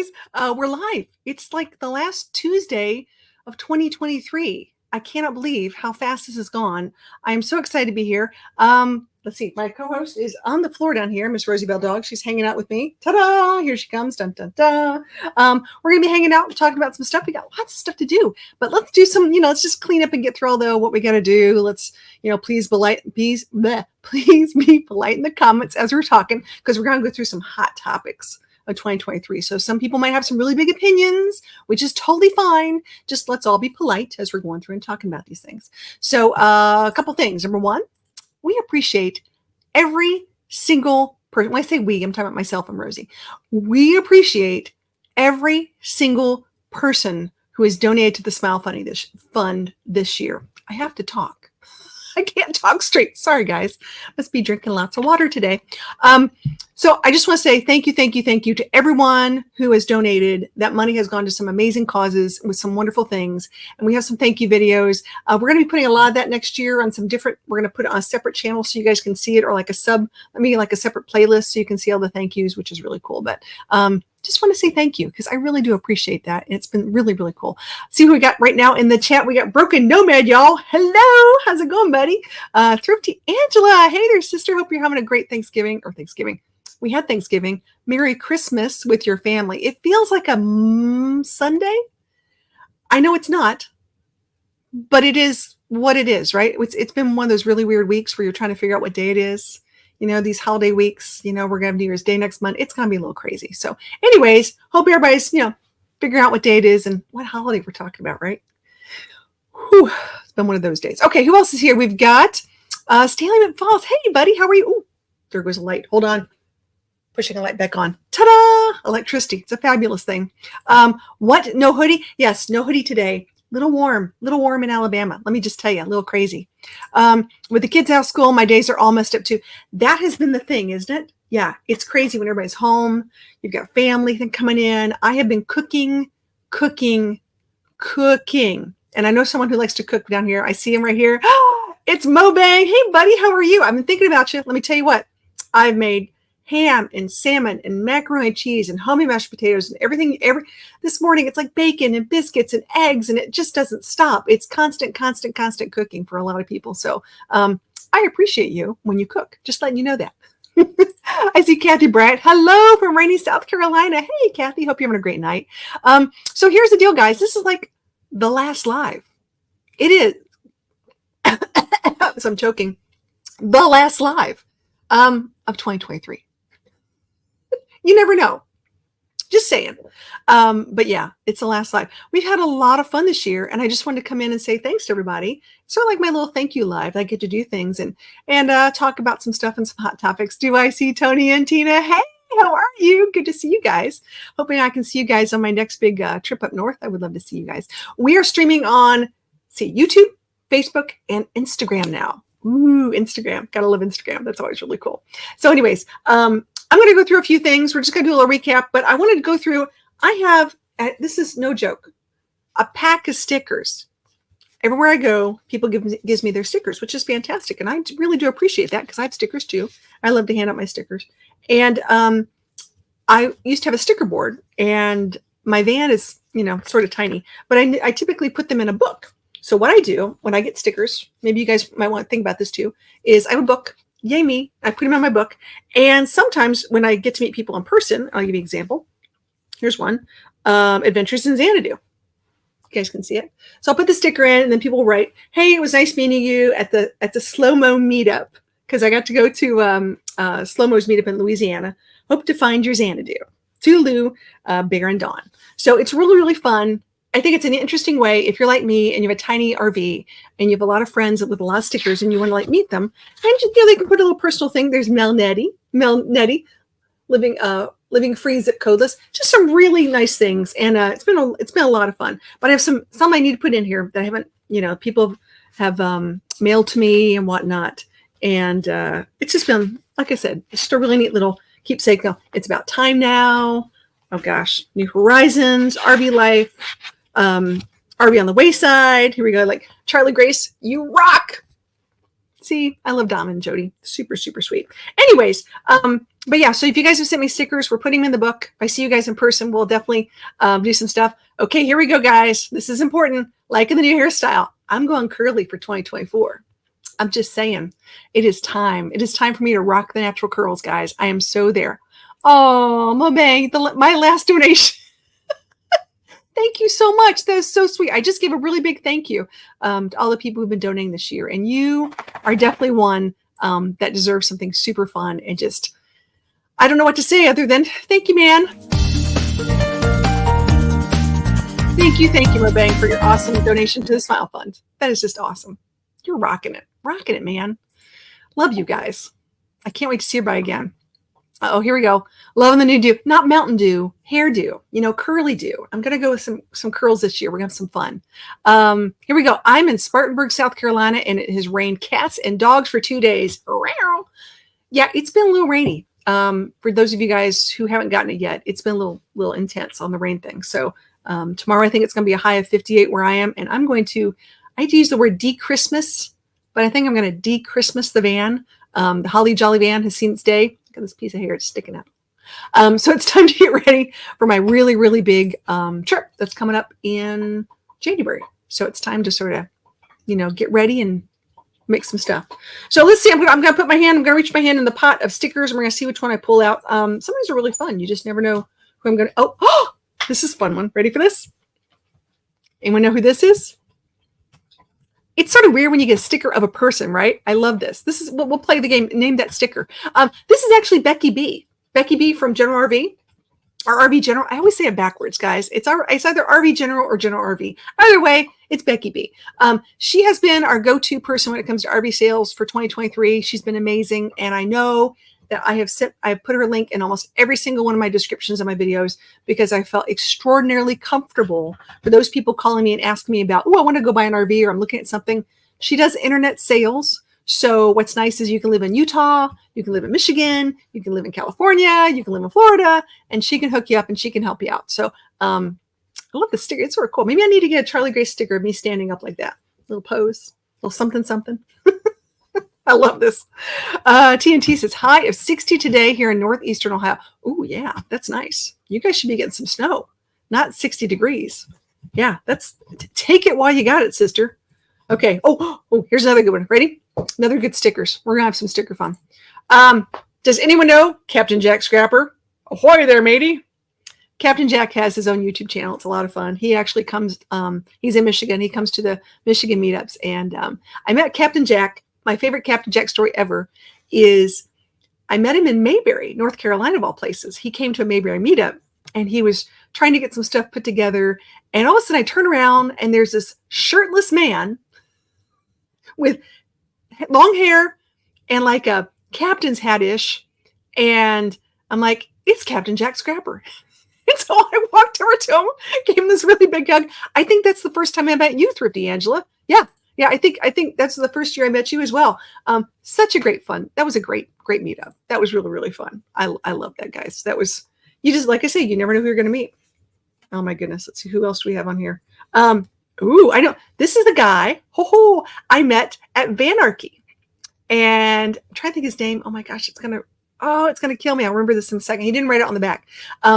guys, we're live. It's like the last Tuesday of 2023. I cannot believe how fast this has gone. I am so excited to be here. Let's see. My co-host is on the floor down here, Miss Rosie Bell Dog. She's hanging out with me. Ta-da! Here she comes. Dun, dun, dun. We're going to be hanging out and talking about some stuff. We got lots of stuff to do, but let's do some, let's just clean up and get through all the what we got to do. Let's, please be polite in the comments as we're talking, because we're going to go through some hot topics of 2023. So some people might have some really big opinions, which is totally fine. Just let's all be polite as we're going through and talking about these things. So a couple things. Number one, we appreciate every single person. When I say we, I'm talking about myself and Rosie. We appreciate every single person who has donated to the Smile Fund this year. I have to talk. I can't talk straight. Sorry, guys. Must be drinking lots of water today. So I just want to say thank you to everyone who has donated. That money has gone to some amazing causes with some wonderful things. And we have some thank you videos. We're going to be putting a lot of that next year on some different, we're going to put it on a separate channel so you guys can see it, or like a separate playlist so you can see all the thank yous, which is really cool. But just want to say thank you, because I really do appreciate that. And it's been really, really cool. See who we got right now in the chat. We got Broken Nomad, y'all. Hello. How's it going, buddy? Thrifty Angela. Hey there, sister. Hope you're having a great Thanksgiving. We had Thanksgiving. Merry Christmas with your family. It feels like a Sunday. I know it's not, but it is what it is, right? It's been one of those really weird weeks where you're trying to figure out what day it is. These holiday weeks, we're going to have New Year's Day next month. It's going to be a little crazy. So anyways, hope everybody's, figuring out what day it is and what holiday we're talking about, right? Whew, it's been one of those days. Okay, who else is here? We've got Stanley McFalls. Hey, buddy, how are you? Ooh, there goes a light. Hold on. Pushing a light back on. Ta-da! Electricity. It's a fabulous thing. What? No hoodie? Yes, no hoodie today. Little warm in Alabama. Let me just tell you, a little crazy. With the kids out of school, my days are all messed up too. That has been the thing, isn't it? Yeah, it's crazy when everybody's home. You've got family coming in. I have been cooking. And I know someone who likes to cook down here. I see him right here. It's Mo Bang. Hey, buddy, how are you? I've been thinking about you. Let me tell you what. I've made ham and salmon and macaroni and cheese and homemade mashed potatoes and everything. This morning, it's like bacon and biscuits and eggs, and it just doesn't stop. It's constant cooking for a lot of people. So I appreciate you when you cook. Just letting you know that. I see Kathy Bryant. Hello from rainy South Carolina. Hey, Kathy. Hope you're having a great night. So here's the deal, guys. This is like the last live. It is. So I'm choking. The last live of 2023. You never know. Just saying. But yeah, it's the last live. We've had a lot of fun this year, and I just wanted to come in and say thanks to everybody. Sort of like my little thank you live. I get to do things and talk about some stuff and some hot topics. Do I see Tony and Tina? Hey, how are you? Good to see you guys. Hoping I can see you guys on my next big trip up north. I would love to see you guys. We are streaming on, YouTube, Facebook, and Instagram now. Ooh, Instagram. Gotta love Instagram. That's always really cool. So anyways, I'm going to go through a few things. We're just going to do a little recap, but I wanted to go through. I have, this is no joke, a pack of stickers. Everywhere I go, people gives me their stickers, which is fantastic. And I really do appreciate that, because I have stickers too. I love to hand out my stickers. And I used to have a sticker board, and my van is, sort of tiny, but I typically put them in a book. So what I do when I get stickers, maybe you guys might want to think about this too, is I have a book. Yay me. I put them in my book. And sometimes when I get to meet people in person, I'll give you an example. Here's one. Adventures in Xanadu. You guys can see it. So I'll put the sticker in, and then people will write, hey, it was nice meeting you at the Slow-Mo meetup, because I got to go to Slow-Mo's meetup in Louisiana. Hope to find your Xanadu. Tulu, Bear and Dawn. So it's really, really fun. I think it's an interesting way, if you're like me and you have a tiny RV and you have a lot of friends with a lot of stickers and you want to meet them, and they can put a little personal thing. There's Mel Nettie, living free zip codeless. Just some really nice things, and it's been a lot of fun. But I have some I need to put in here that I haven't. People have mailed to me and whatnot, and it's just been, like I said, it's just a really neat little keepsake. It's about time now. Oh gosh, New Horizons, RV life. RV on the Wayside. Here we go. Like Charlie Grace, you rock. See, I love Dom and Jody. Super, super sweet. Anyways, but yeah, so if you guys have sent me stickers, we're putting them in the book. If I see you guys in person, we'll definitely do some stuff. Okay, here we go, guys. This is important. Liking the new hairstyle. I'm going curly for 2024. I'm just saying, it is time. It is time for me to rock the natural curls, guys. I am so there. Oh, Mobang, my last donation. Thank you so much. That was so sweet. I just gave a really big thank you to all the people who've been donating this year. And you are definitely one that deserves something super fun. And just, I don't know what to say other than thank you, man. Thank you, Mobang, for your awesome donation to the Smile Fund. That is just awesome. You're rocking it, man. Love you guys. I can't wait to see everybody again. Oh, here we go. Loving the new dew. Not Mountain Dew, hairdo. Curly dew. I'm going to go with some curls this year. We're going to have some fun. Here we go. I'm in Spartanburg, South Carolina, and it has rained cats and dogs for 2 days. Yeah, it's been a little rainy. For those of you guys who haven't gotten it yet, it's been a little intense on the rain thing. So tomorrow I think it's going to be a high of 58 where I am, and I hate to use the word de-Christmas, but I think I'm going to de-Christmas the van. The Holly Jolly van has seen its day. Look at this piece of hair, it's sticking out. So it's time to get ready for my really, really big trip that's coming up in January. So it's time to sort of, get ready and make some stuff. So let's see. I'm going to reach my hand in the pot of stickers, and we're going to see which one I pull out. Some of these are really fun. You just never know who I'm going to. Oh, this is a fun one. Ready for this? Anyone know who this is? It's sort of weird when you get a sticker of a person, right? I love this. This is we'll play the game. Name that sticker. This is actually Becky B. Becky B from General RV or RV General. I always say it backwards, guys. It's either RV General or General RV. Either way, it's Becky B. She has been our go-to person when it comes to RV sales for 2023. She's been amazing, and I know that I have put her link in almost every single one of my descriptions of my videos because I felt extraordinarily comfortable for those people calling me and asking me about, I want to go buy an RV or I'm looking at something. She does internet sales. So what's nice is you can live in Utah, you can live in Michigan, you can live in California, you can live in Florida, and she can hook you up and she can help you out. So I love the sticker. It's sort of cool. Maybe I need to get a Charlie Grace sticker of me standing up like that. Little pose, little something. I love this. TNT says, high of 60 today here in northeastern Ohio. Oh, yeah, that's nice. You guys should be getting some snow, not 60 degrees. Yeah, take it while you got it, sister. Okay. Oh, here's another good one. Ready? Another good stickers. We're going to have some sticker fun. Does anyone know Captain Jack Scrapper? Ahoy there, matey. Captain Jack has his own YouTube channel. It's a lot of fun. He actually comes, he's in Michigan. He comes to the Michigan meetups. And I met Captain Jack. My favorite Captain Jack story ever is I met him in Mayberry, North Carolina, of all places. He came to a Mayberry meetup and he was trying to get some stuff put together. And all of a sudden I turn around and there's this shirtless man with long hair and like a captain's hat-ish. And I'm like, it's Captain Jack Scrapper. And so I walked over to him, gave him this really big hug. I think that's the first time I met you, Thrifty Angela. Yeah, I think that's the first year I met you as well. Such a great fun. That was a great meetup. That was really, really fun. I love that, guys. That was, you just, like I say, you never know who you're going to meet. Oh my goodness. Let's see who else do we have on here. I know this is the guy I met at Vanarchy, and I'm trying to think his name. Oh my gosh, it's gonna kill me. I'll remember this in a second. He didn't write it on the back.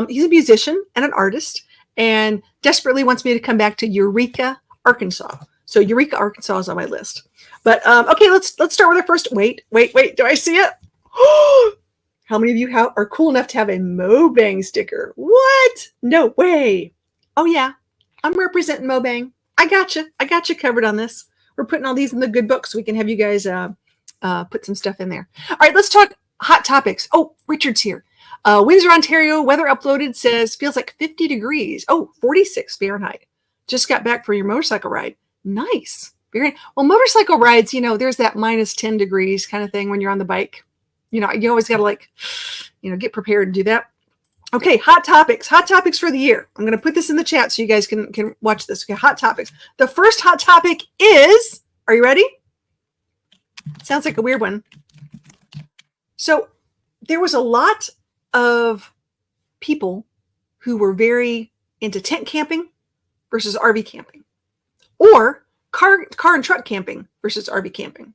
He's a musician and an artist, and desperately wants me to come back to Eureka, Arkansas. So Eureka, Arkansas is on my list. But okay, let's start with our first. Wait. Do I see it? How many of you are cool enough to have a Mobang sticker? What? No way. Oh yeah, I'm representing Mobang. I got you covered on this. We're putting all these in the good book so we can have you guys put some stuff in there. All right, let's talk hot topics. Oh, Richard's here. Windsor, Ontario, weather uploaded says feels like 50 degrees. Oh, 46 Fahrenheit. Just got back from your motorcycle ride. Nice. Very well. Motorcycle rides, there's that minus 10 degrees kind of thing when you're on the bike. You always got to get prepared and do that. Okay, hot topics for the year. I'm going to put this in the chat so you guys can watch this. Okay, hot topics. The first hot topic is, are you ready? Sounds like a weird one. So there was a lot of people who were very into tent camping versus RV camping, or car and truck camping versus RV camping.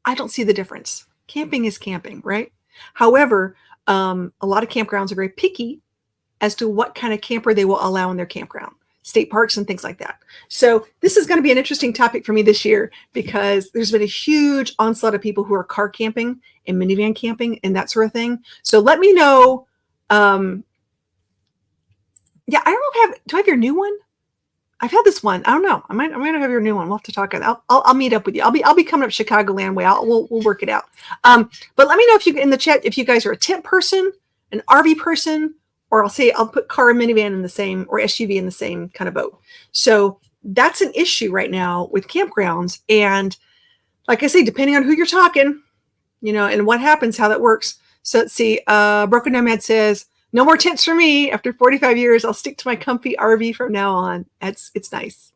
I don't see the difference. Camping is camping, right? However, a lot of campgrounds are very picky as to what kind of camper they will allow in their campground, state parks and things like that. So this is going to be an interesting topic for me this year because there's been a huge onslaught of people who are car camping and minivan camping and that sort of thing. So let me know. Yeah, I don't know. Do I have your new one? I've had this one. I don't know. I might have your new one. We'll have to talk. I'll meet up with you. I'll be coming up Chicagoland way. We'll work it out. But let me know if you in the chat if you guys are a tent person, an RV person, or I'll put car and minivan in the same or SUV in the same kind of boat. So that's an issue right now with campgrounds. And like I say, depending on who you're talking, and what happens, how that works. So let's see. Broken Nomad says, no more tents for me. After 45 years, I'll stick to my comfy RV from now on. It's nice.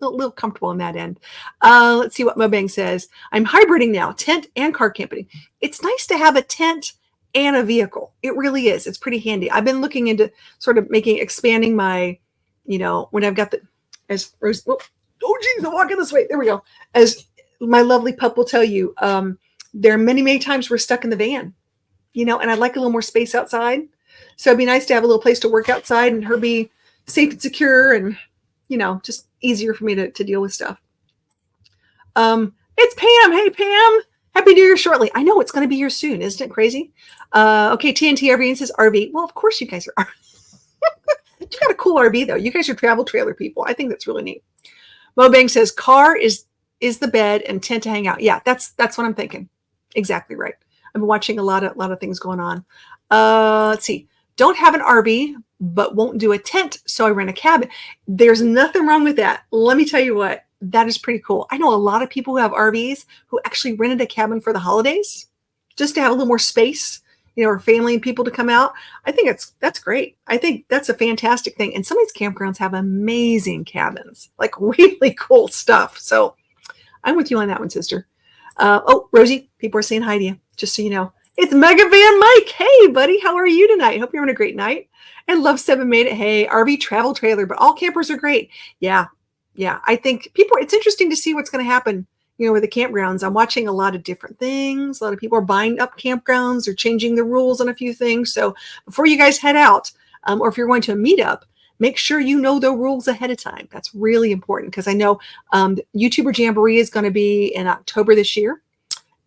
A little comfortable in that end. Let's see what Mobang says. I'm hybriding now, tent and car camping. It's nice to have a tent and a vehicle. It really is. It's pretty handy. I've been looking into sort of expanding my, when I've got as Rose, geez, I'm walking this way. There we go. As my lovely pup will tell you, there are many, many times we're stuck in the van, and I'd like a little more space outside. So it'd be nice to have a little place to work outside and her be safe and secure and, just easier for me to deal with stuff. It's Pam. Hey, Pam. Happy New Year shortly. I know it's going to be here soon. Isn't it crazy? Okay, TNT RV says RV. Well, of course you guys are. You've got a cool RV, though. You guys are travel trailer people. I think that's really neat. Mobang says car is the bed and tent to hang out. Yeah, that's what I'm thinking. Exactly right. I've been watching a lot of things going on. Let's see. Don't have an RV, but won't do a tent, so I rent a cabin. There's nothing wrong with that. Let me tell you what. That is pretty cool. I know a lot of people who have RVs who actually rented a cabin for the holidays just to have a little more space, or family and people to come out. I think that's great. I think that's a fantastic thing. And some of these campgrounds have amazing cabins, like really cool stuff. So I'm with you on that one, sister. Rosie, people are saying hi to you, just so you know. It's Mega Van Mike. Hey, buddy. How are you tonight? Hope you're having a great night. And Love 7 made it. Hey, RV travel trailer, but all campers are great. Yeah. I think it's interesting to see what's going to happen, with the campgrounds. I'm watching a lot of different things. A lot of people are buying up campgrounds or changing the rules on a few things. So before you guys head out, or if you're going to a meetup, make sure you know the rules ahead of time. That's really important because I know YouTuber Jamboree is going to be in October this year.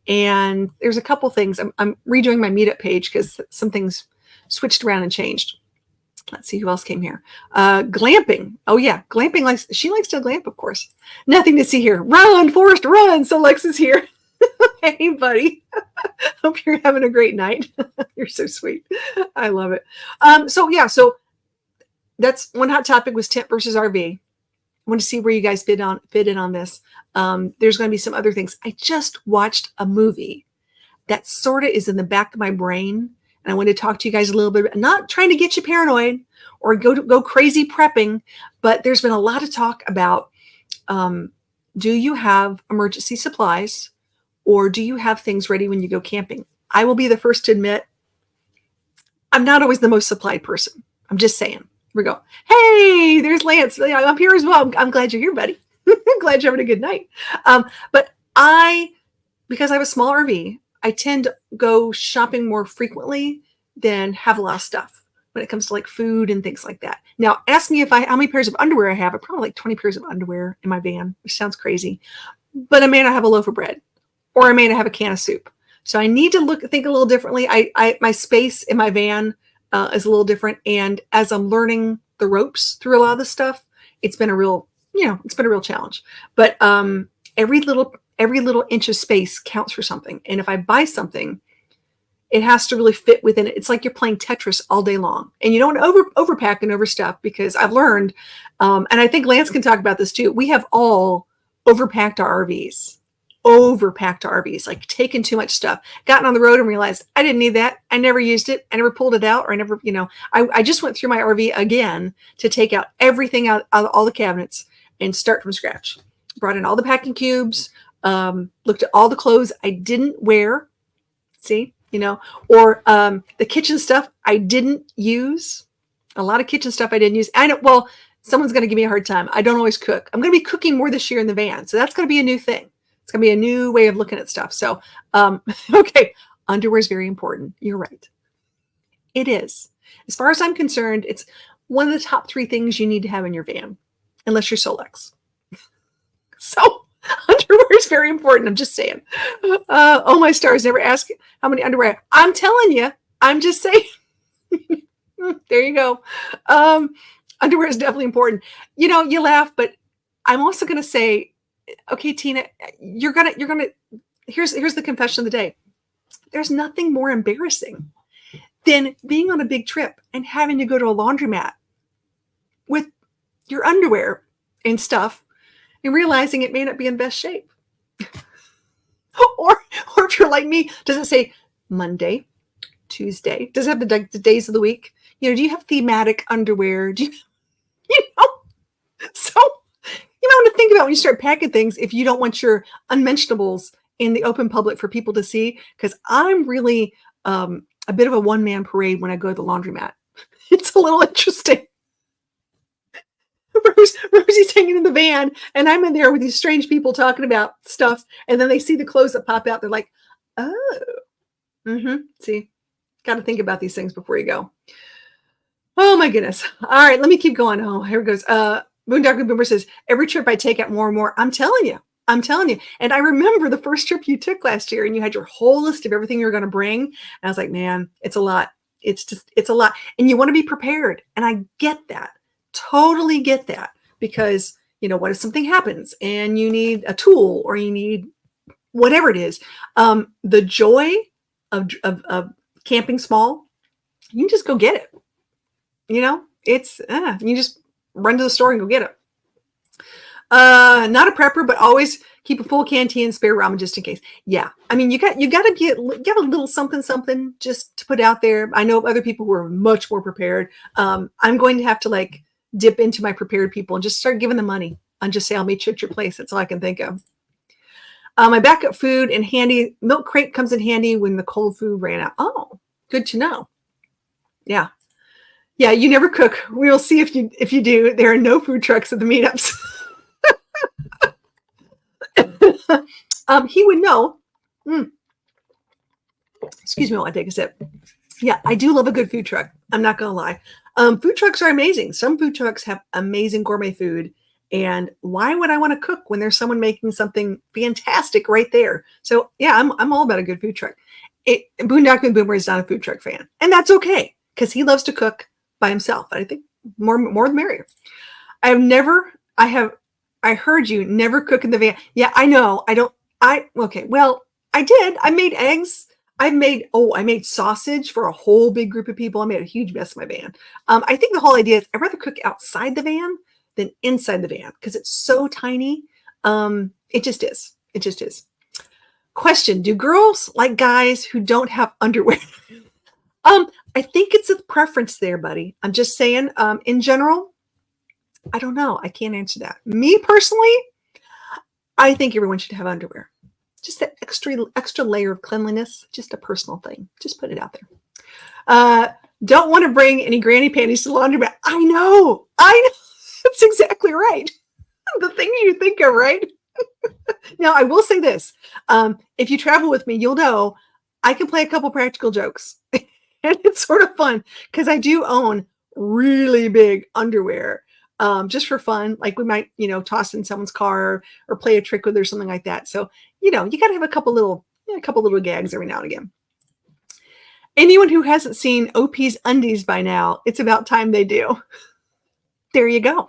And there's a couple things. I'm redoing my meetup page because some things switched around and changed. Let's see who else came here. Glamping. Oh yeah, glamping. She likes to glamp, of course. Nothing to see here. Run, Forrest, run. So Lex is here. Hey, buddy. Hope you're having a great night. You're so sweet. I love it. So that's one hot topic was tent versus RV. I want to see where you guys fit in on this. There's going to be some other things. I just watched a movie that sort of is in the back of my brain. And I want to talk to you guys a little bit. I'm not trying to get you paranoid or go crazy prepping, but there's been a lot of talk about, do you have emergency supplies or do you have things ready when you go camping? I will be the first to admit, I'm not always the most supplied person. I'm just saying. Here we go. Hey, there's Lance. I'm here as well. I'm glad you're here, buddy. I'm glad you're having a good night. But because I have a small RV, I tend to go shopping more frequently than have a lot of stuff when it comes to like food and things like that. Now, ask me how many pairs of underwear I have. I probably like 20 pairs of underwear in my van, which sounds crazy. But I may not have a loaf of bread, or I may not have a can of soup. So I need to think a little differently. My space in my van is a little different, and as I'm learning the ropes through a lot of this stuff, it's been a real challenge. But every little inch of space counts for something. And if I buy something, it has to really fit within it. It's like you're playing Tetris all day long. And you don't overpack and overstuff, because I've learned, and I think Lance can talk about this too, we have all overpacked our RVs, like taken too much stuff, gotten on the road and realized I didn't need that. I never used it. I never pulled it out, or I never, I just went through my RV again to take out everything out of all the cabinets and start from scratch. Brought in all the packing cubes, looked at all the clothes I didn't wear, or the kitchen stuff I didn't use. A lot of kitchen stuff I didn't use. Someone's going to give me a hard time. I don't always cook. I'm going to be cooking more this year in the van. So that's going to be a new thing. It's going to be a new way of looking at stuff. So, okay, underwear is very important. You're right. It is. As far as I'm concerned, it's one of the top 3 things you need to have in your van, unless you're Solex. So underwear is very important. I'm just saying. Oh, my stars, never ask how many underwear. I'm telling you. I'm just saying. There you go. Underwear is definitely important. You laugh, but I'm also going to say, okay, Tina, here's the confession of the day. There's nothing more embarrassing than being on a big trip and having to go to a laundromat with your underwear and stuff and realizing it may not be in best shape. or if you're like me, does it say Monday, Tuesday? Does it have the days of the week? Do you have thematic underwear? Do so you might want to think about when you start packing things if you don't want your unmentionables in the open public for people to see, because I'm really a bit of a one-man parade when I go to the laundromat. It's a little interesting. Rosie's hanging in the van, and I'm in there with these strange people talking about stuff, and then they see the clothes that pop out. They're like, oh. See, got to think about these things before you go. Oh, my goodness. All right, let me keep going. Oh, here it goes. Boondocking Boomer says, every trip I take out more and more. I'm telling you. And I remember the first trip you took last year, and you had your whole list of everything you were going to bring. And I was like, man, it's a lot. It's a lot. And you want to be prepared. And I get that. Totally get that. Because, what if something happens and you need a tool or you need whatever it is? The joy of camping small, you can just go get it. It's, you just run to the store and go get it. Not a prepper, but always keep a full canteen and spare ramen just in case. Yeah. I mean, you got to get a little something just to put out there. I know other people who are much more prepared. I'm going to have to dip into my prepared people and just start giving them money and just say, I'll meet you at your place. That's all I can think of. My backup food and handy milk crate comes in handy when the cold food ran out. Oh, good to know. Yeah. Yeah. You never cook. We'll see if you do. There are no food trucks at the meetups. He would know. Excuse me while I take a sip. Yeah, I do love a good food truck. I'm not going to lie. Food trucks are amazing. Some food trucks have amazing gourmet food. And why would I want to cook when there's someone making something fantastic right there? So yeah, I'm all about a good food truck. Boondocking Boomer is not a food truck fan. And that's okay, because he loves to cook by himself. I think more the merrier. I heard you never cook in the van. Yeah, I know. Okay. Well, I did. I made eggs. I made sausage for a whole big group of people. I made a huge mess in my van. I think the whole idea is I'd rather cook outside the van than inside the van because it's so tiny. It just is. Question: do girls like guys who don't have underwear? I think it's a preference there, buddy. I'm just saying, in general, I don't know. I can't answer that. Me personally, I think everyone should have underwear. Just that extra layer of cleanliness, just a personal thing. Just put it out there. Don't want to bring any granny panties to the laundromat. I know. That's exactly right. The things you think of, right? Now, I will say this. If you travel with me, you'll know I can play a couple practical jokes. And it's sort of fun because I do own really big underwear. Just for fun, like we might, toss in someone's car or play a trick with or something like that. So, you got to have a couple little gags every now and again. Anyone who hasn't seen OP's undies by now, it's about time they do. There you go.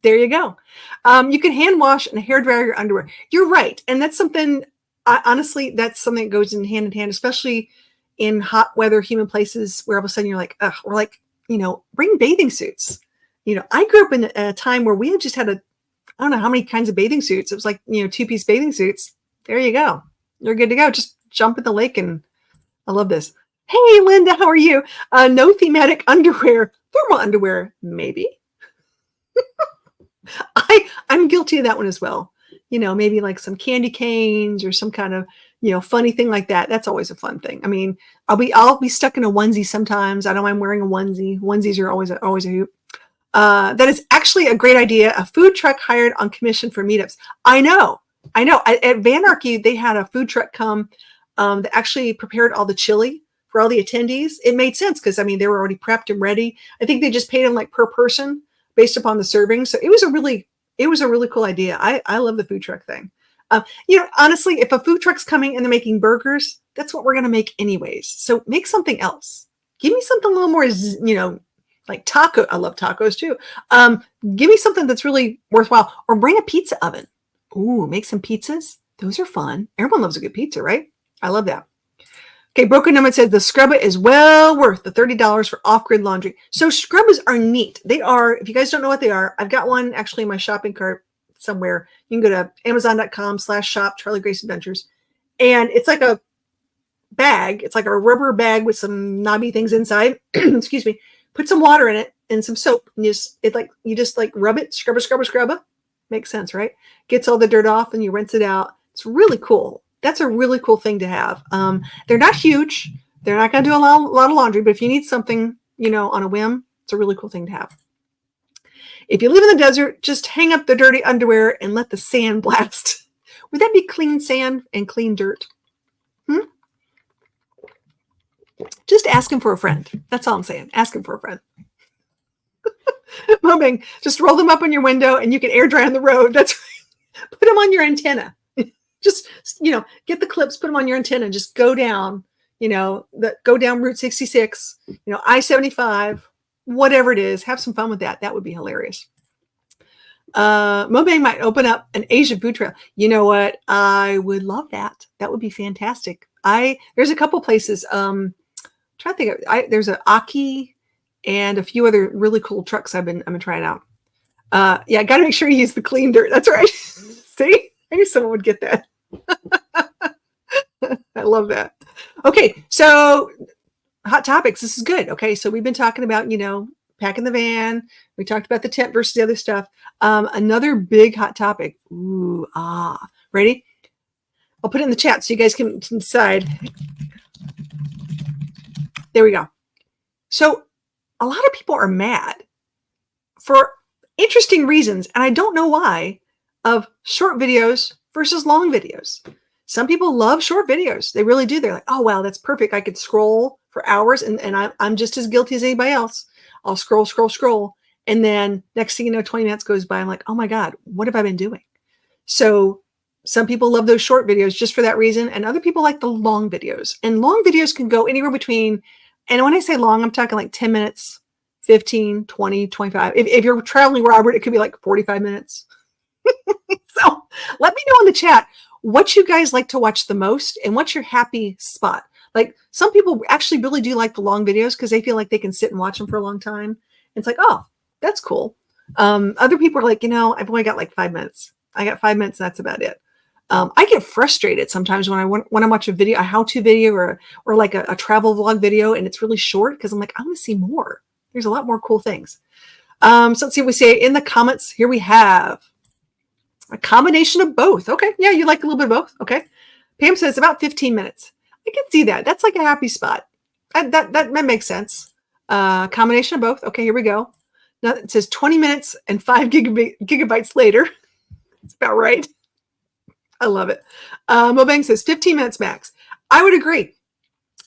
You can hand wash and hairdryer your underwear. You're right. And that's something, honestly, that's something that goes in hand, especially in hot weather, humid places where all of a sudden you're like, ugh, we're like, bring bathing suits. I grew up in a time where we had just had I don't know how many kinds of bathing suits. It was like, 2-piece bathing suits. There you go. You're good to go. Just jump in the lake. And I love this. Hey, Linda, how are you? No thematic underwear, thermal underwear, maybe. I'm guilty of that one as well. Maybe like some candy canes or some kind of, funny thing like that. That's always a fun thing. I mean, I'll be stuck in a onesie sometimes. I don't mind wearing a onesie. Onesies are always a hoot. That is actually a great idea. A food truck hired on commission for meetups. I know. I know. At Vanarchy, they had a food truck come that actually prepared all the chili for all the attendees. It made sense because I mean they were already prepped and ready. I think they just paid them like per person based upon the serving. So it was a really cool idea. I love the food truck thing. Honestly, if a food truck's coming and they're making burgers, that's what we're gonna make anyways. So make something else. Give me something a little more, like taco. I love tacos too. Give me something that's really worthwhile, or bring a pizza oven. Ooh, make some pizzas. Those are fun. Everyone loves a good pizza, right? I love that. Okay, Broken Nomad says the Scrubba is well worth the $30 for off-grid laundry. So Scrubbas are neat. They are, if you guys don't know what they are, I've got one actually in my shopping cart somewhere. You can go to amazon.com/shop Charlie Grace Adventures. And it's like a bag. It's like a rubber bag with some knobby things inside. Excuse me. Put some water in it and some soap. And you just rub it, scrubba. Makes sense, right? Gets all the dirt off and you rinse it out. It's really cool. That's a really cool thing to have. They're not huge. They're not going to do a lot of laundry, but if you need something, on a whim, it's a really cool thing to have. If you live in the desert, just hang up the dirty underwear and let the sand blast. Would that be clean sand and clean dirt? Just ask him for a friend. That's all I'm saying. Ask him for a friend. Mobing, just roll them up on your window and you can air dry on the road. That's right. Put them on your antenna. Just, get the clips, put them on your antenna, and just go down, go down Route 66, I-75, whatever it is. Have some fun with that. That would be hilarious. Mobang might open up an Asian food trail. You know what? I would love that. That would be fantastic. There's a couple places. Trying to think of, there's an Aki and a few other really cool trucks I've been trying out. Got to make sure you use the clean dirt. That's right. See, I knew someone would get that. I love that. Okay, so hot topics. This is good. Okay, so we've been talking about packing the van. We talked about the tent versus the other stuff. Another big hot topic. Ready? I'll put it in the chat so you guys can decide. There we go. So a lot of people are mad for interesting reasons, and I don't know why, of short videos versus long videos. Some people love short videos. They really do. They're like, oh, wow, that's perfect. I could scroll for hours, and I'm just as guilty as anybody else. I'll scroll. And then next thing you know, 20 minutes goes by. I'm like, oh, my God, what have I been doing? So some people love those short videos just for that reason, and other people like the long videos. And long videos can go anywhere between, and when I say long, I'm talking like 10 minutes, 15, 20, 25. If you're traveling, Robert, it could be like 45 minutes. So let me know in the chat what you guys like to watch the most and what's your happy spot. Like some people actually really do like the long videos because they feel like they can sit and watch them for a long time. And it's like, oh, that's cool. Other people are like, I've only got like 5 minutes. I got 5 minutes. And that's about it. I get frustrated sometimes when I watch a video, a how-to video or like a travel vlog video, and it's really short because I'm like, I want to see more. There's a lot more cool things. So let's see what we say in the comments. Here we have a combination of both. Okay. Yeah, you like a little bit of both. Okay. Pam says about 15 minutes. I can see that. That's like a happy spot. That makes sense. Combination of both. Okay, here we go. Now it says 20 minutes and 5 gigabytes later. It's about right. I love it. Mobang says 15 minutes max. I would agree.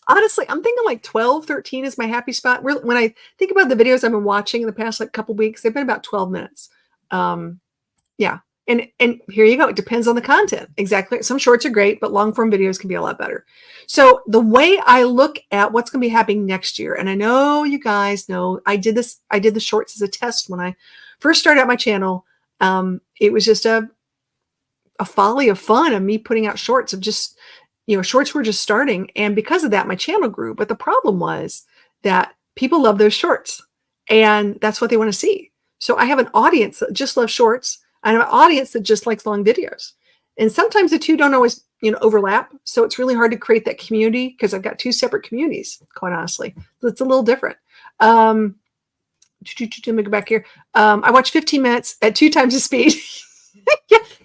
Honestly, I'm thinking like 12, 13 is my happy spot. When I think about the videos I've been watching in the past like couple weeks, they've been about 12 minutes. Yeah. And here you go. It depends on the content. Exactly. Some shorts are great, but long form videos can be a lot better. So the way I look at what's going to be happening next year, and I know you guys know, I did the shorts as a test when I first started out my channel. It was just a folly of fun of me putting out shorts of just, shorts were just starting. And because of that, my channel grew. But the problem was that people love those shorts and that's what they want to see. So I have an audience that just loves shorts. I have an audience that just likes long videos. And sometimes the two don't always, overlap. So it's really hard to create that community because I've got two separate communities, quite honestly. So it's a little different. Let me go back here. I watch 15 minutes at 2 times the speed.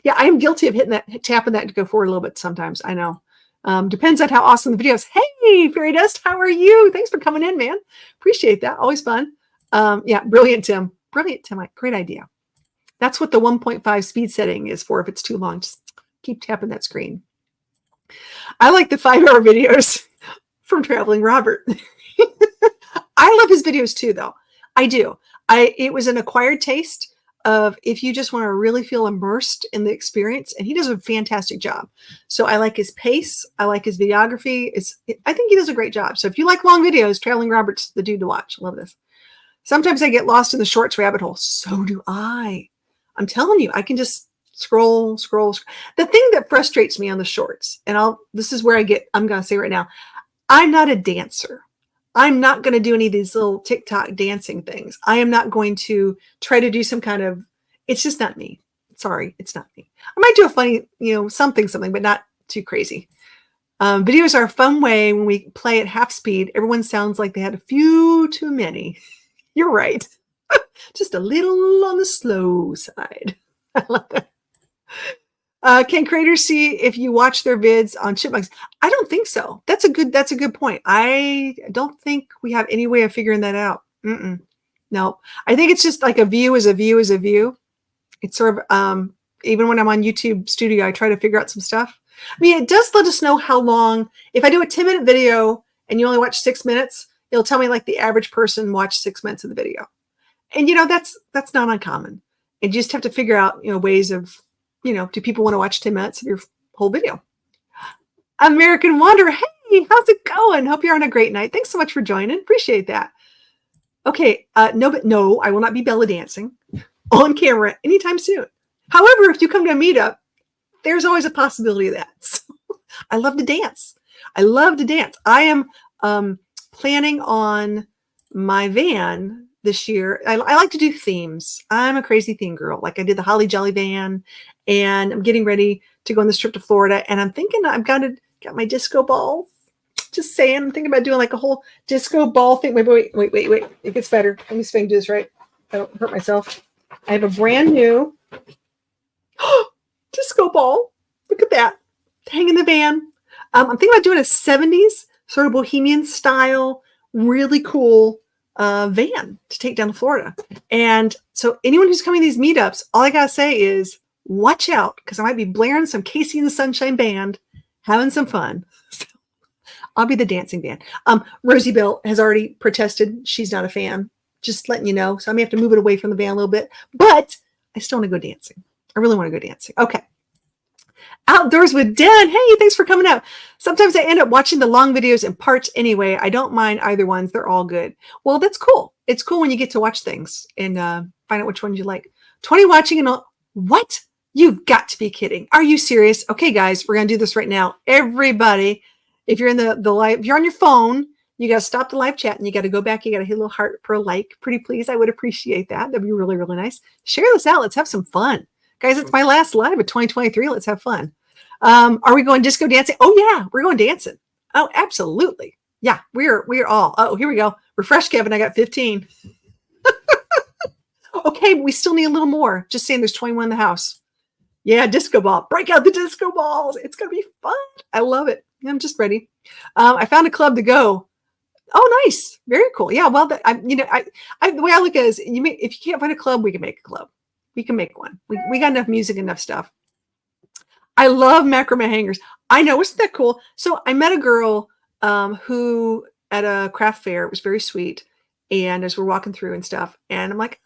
Yeah, I am guilty of tapping that to go forward a little bit sometimes. I know. Depends on how awesome the video is. Hey, Fairy Dust, how are you? Thanks for coming in, man. Appreciate that. Always fun. Yeah, brilliant, Tim. Brilliant, Tim. Great idea. That's what the 1.5 speed setting is for if it's too long. Just Keep tapping that screen. I like the 5-hour videos from Traveling Robert. I love his videos too, though. I do. It was an acquired taste of if you just want to really feel immersed in the experience, and he does a fantastic job. So I like his pace. I like his videography. I think he does a great job. So if you like long videos, Traveling Robert's the dude to watch. I love this. Sometimes I get lost in the shorts rabbit hole. So do I. I'm telling you, I can just scroll. The thing that frustrates me on the shorts, and this is where I'm going to say right now, I'm not a dancer. I'm not going to do any of these little TikTok dancing things. I am not going to try to do some kind of, it's just not me. Sorry, it's not me. I might do a funny, something, but not too crazy. Videos are a fun way when we play at half speed. Everyone sounds like they had a few too many. You're right. Just a little on the slow side. I love that. Can creators see if you watch their vids on Chipmunks? I don't think so. That's a good point. I don't think we have any way of figuring that out. No, I think it's just like a view is a view is a view. It's sort of, even when I'm on YouTube Studio, I try to figure out some stuff. I mean, it does let us know how long, if I do a 10-minute video and you only watch 6 minutes, it'll tell me like the average person watched 6 minutes of the video. And, that's not uncommon. And you just have to figure out, ways of, do people want to watch 10 minutes of your whole video? American Wanderer, hey, how's it going? Hope you're on a great night. Thanks so much for joining. Appreciate that. Okay, no, I will not be belly dancing on camera anytime soon. However, if you come to a meetup, there's always a possibility of that. So, I love to dance. I am planning on my van this year. I like to do themes. I'm a crazy theme girl. Like I did the Holly Jolly van, and I'm getting ready to go on this trip to Florida. And I'm thinking I've got my disco balls. Just saying, I'm thinking about doing like a whole disco ball thing. Wait. It gets better. Let me see if I can do this right. I don't hurt myself. I have a brand new disco ball. Look at that. Hang in the van. I'm thinking about doing a 70s sort of bohemian style, really cool van to take down to Florida. And so anyone who's coming to these meetups, all I got to say is watch out, because I might be blaring some Casey and the Sunshine Band, having some fun. So I'll be the dancing band. Rosie Bell has already protested. She's not a fan. Just letting you know. So I may have to move it away from the van a little bit, but I still want to go dancing. I really want to go dancing. Okay. Outdoors with Dan. Hey, thanks for coming out. Sometimes I end up watching the long videos in parts anyway. I don't mind either ones. They're all good. Well, that's cool. It's cool when you get to watch things and find out which ones you like. 20 watching and all. What? You've got to be kidding. Are you serious? Okay, guys, we're going to do this right now. Everybody, if you're in the live, if you're on your phone, you got to stop the live chat and you got to go back. You got to hit a little heart for a like. Pretty please. I would appreciate that. That'd be really, really nice. Share this out. Let's have some fun. Guys, it's my last live of 2023. Let's have fun. Are we going disco dancing? Oh, yeah, we're going dancing. Oh, absolutely. Yeah, we're all. Oh, here we go. Refresh, Kevin. I got 15. Okay, but we still need a little more. Just saying there's 21 in the house. Yeah, disco ball. Break out the disco balls. It's going to be fun. I love it. I'm just ready. I found a club to go. Oh, nice. Very cool. Yeah, well, the way I look at it is, if you can't find a club, we can make a club. We can make one. We got enough music, enough stuff. I love macrame hangers. I know. Isn't that cool? So I met a girl who at a craft fair. It was very sweet. And as we're walking through and stuff, and I'm like,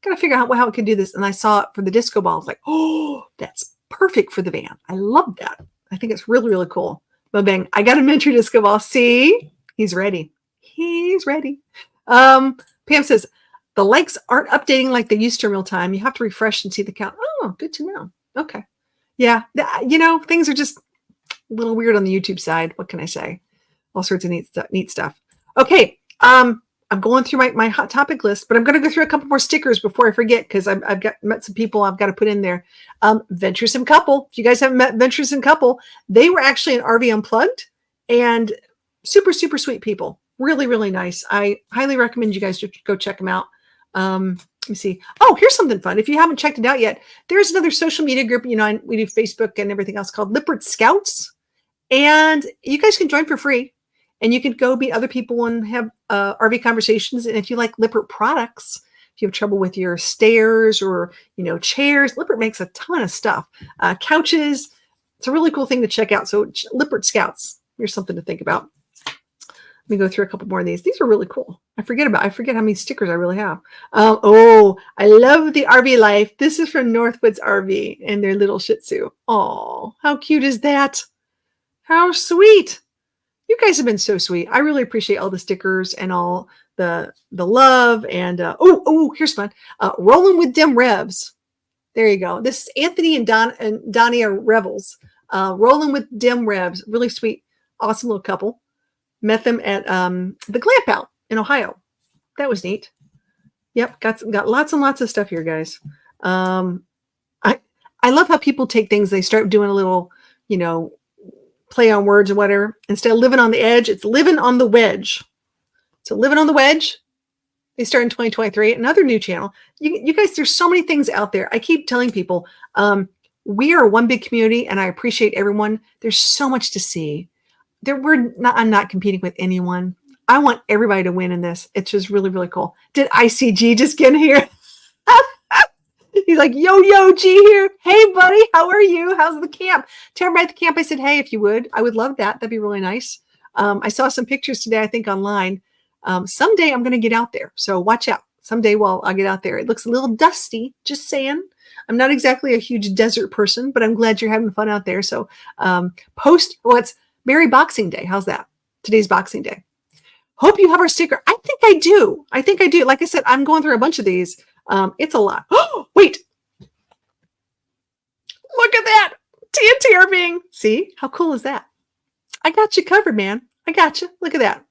got to figure out how I can do this. And I saw it for the disco ball. I was like, oh, that's perfect for the van. I love that. I think it's really, really cool. But bang, I got a miniature disco ball. See, he's ready. He's ready. Pam says, the likes aren't updating like they used to in real time. You have to refresh and see the count. Oh, good to know. Okay. Yeah. Things are just a little weird on the YouTube side. What can I say? All sorts of neat stuff. Okay. I'm going through my hot topic list, but I'm going to go through a couple more stickers before I forget, because I've met some people I've got to put in there. Venturesome Couple. If you guys haven't met Venturesome Couple, they were actually an RV Unplugged, and super, super sweet people. Really, really nice. I highly recommend you guys to go check them out. Let me see. Oh, here's something fun. If you haven't checked it out yet, there's another social media group. We do Facebook and everything else called Lippert Scouts, and you guys can join for free. And you can go meet other people and have RV conversations. And if you like Lippert products, if you have trouble with your stairs or, chairs, Lippert makes a ton of stuff. Couches, It's a really cool thing to check out. So Lippert Scouts, here's something to think about. Let me go through a couple more of these. These are really cool. I forget how many stickers I really have. Oh, I love the RV life. This is from Northwoods RV and their little Shih Tzu. Oh, how cute is that? How sweet. You guys have been so sweet. I really appreciate all the stickers and all the love. And here's fun. Rolling with Dim Revs. There you go. This is Anthony and Donia Revels. Rolling with Dim Revs. Really sweet, awesome little couple. Met them at the Glamp Out in Ohio. That was neat. Yep, got lots and lots of stuff here, guys. I love how people take things, they start doing a little, play on words or whatever. Instead of living on the edge, it's living on the wedge. So living on the wedge, they start in 2023. Another new channel. You guys, there's so many things out there. I keep telling people, we are one big community, and I appreciate everyone. There's so much to see. I'm not competing with anyone. I want everybody to win in this. It's just really, really cool. Did ICG just get in here? He's like, yo, G here. Hey, buddy, how are you? How's the camp? Tell everybody at the camp I said, hey, if you would. I would love that. That'd be really nice. I saw some pictures today, I think, online. Someday I'm going to get out there. So watch out. Someday I'll get out there. It looks a little dusty, just saying. I'm not exactly a huge desert person, but I'm glad you're having fun out there. So it's Merry Boxing Day. How's that? Today's Boxing Day. Hope you have our sticker. I think I do. Like I said, I'm going through a bunch of these. It's a lot. Oh, wait. Look at that. TNT Irving. See? How cool is that? I got you covered, man. I got you. Look at that.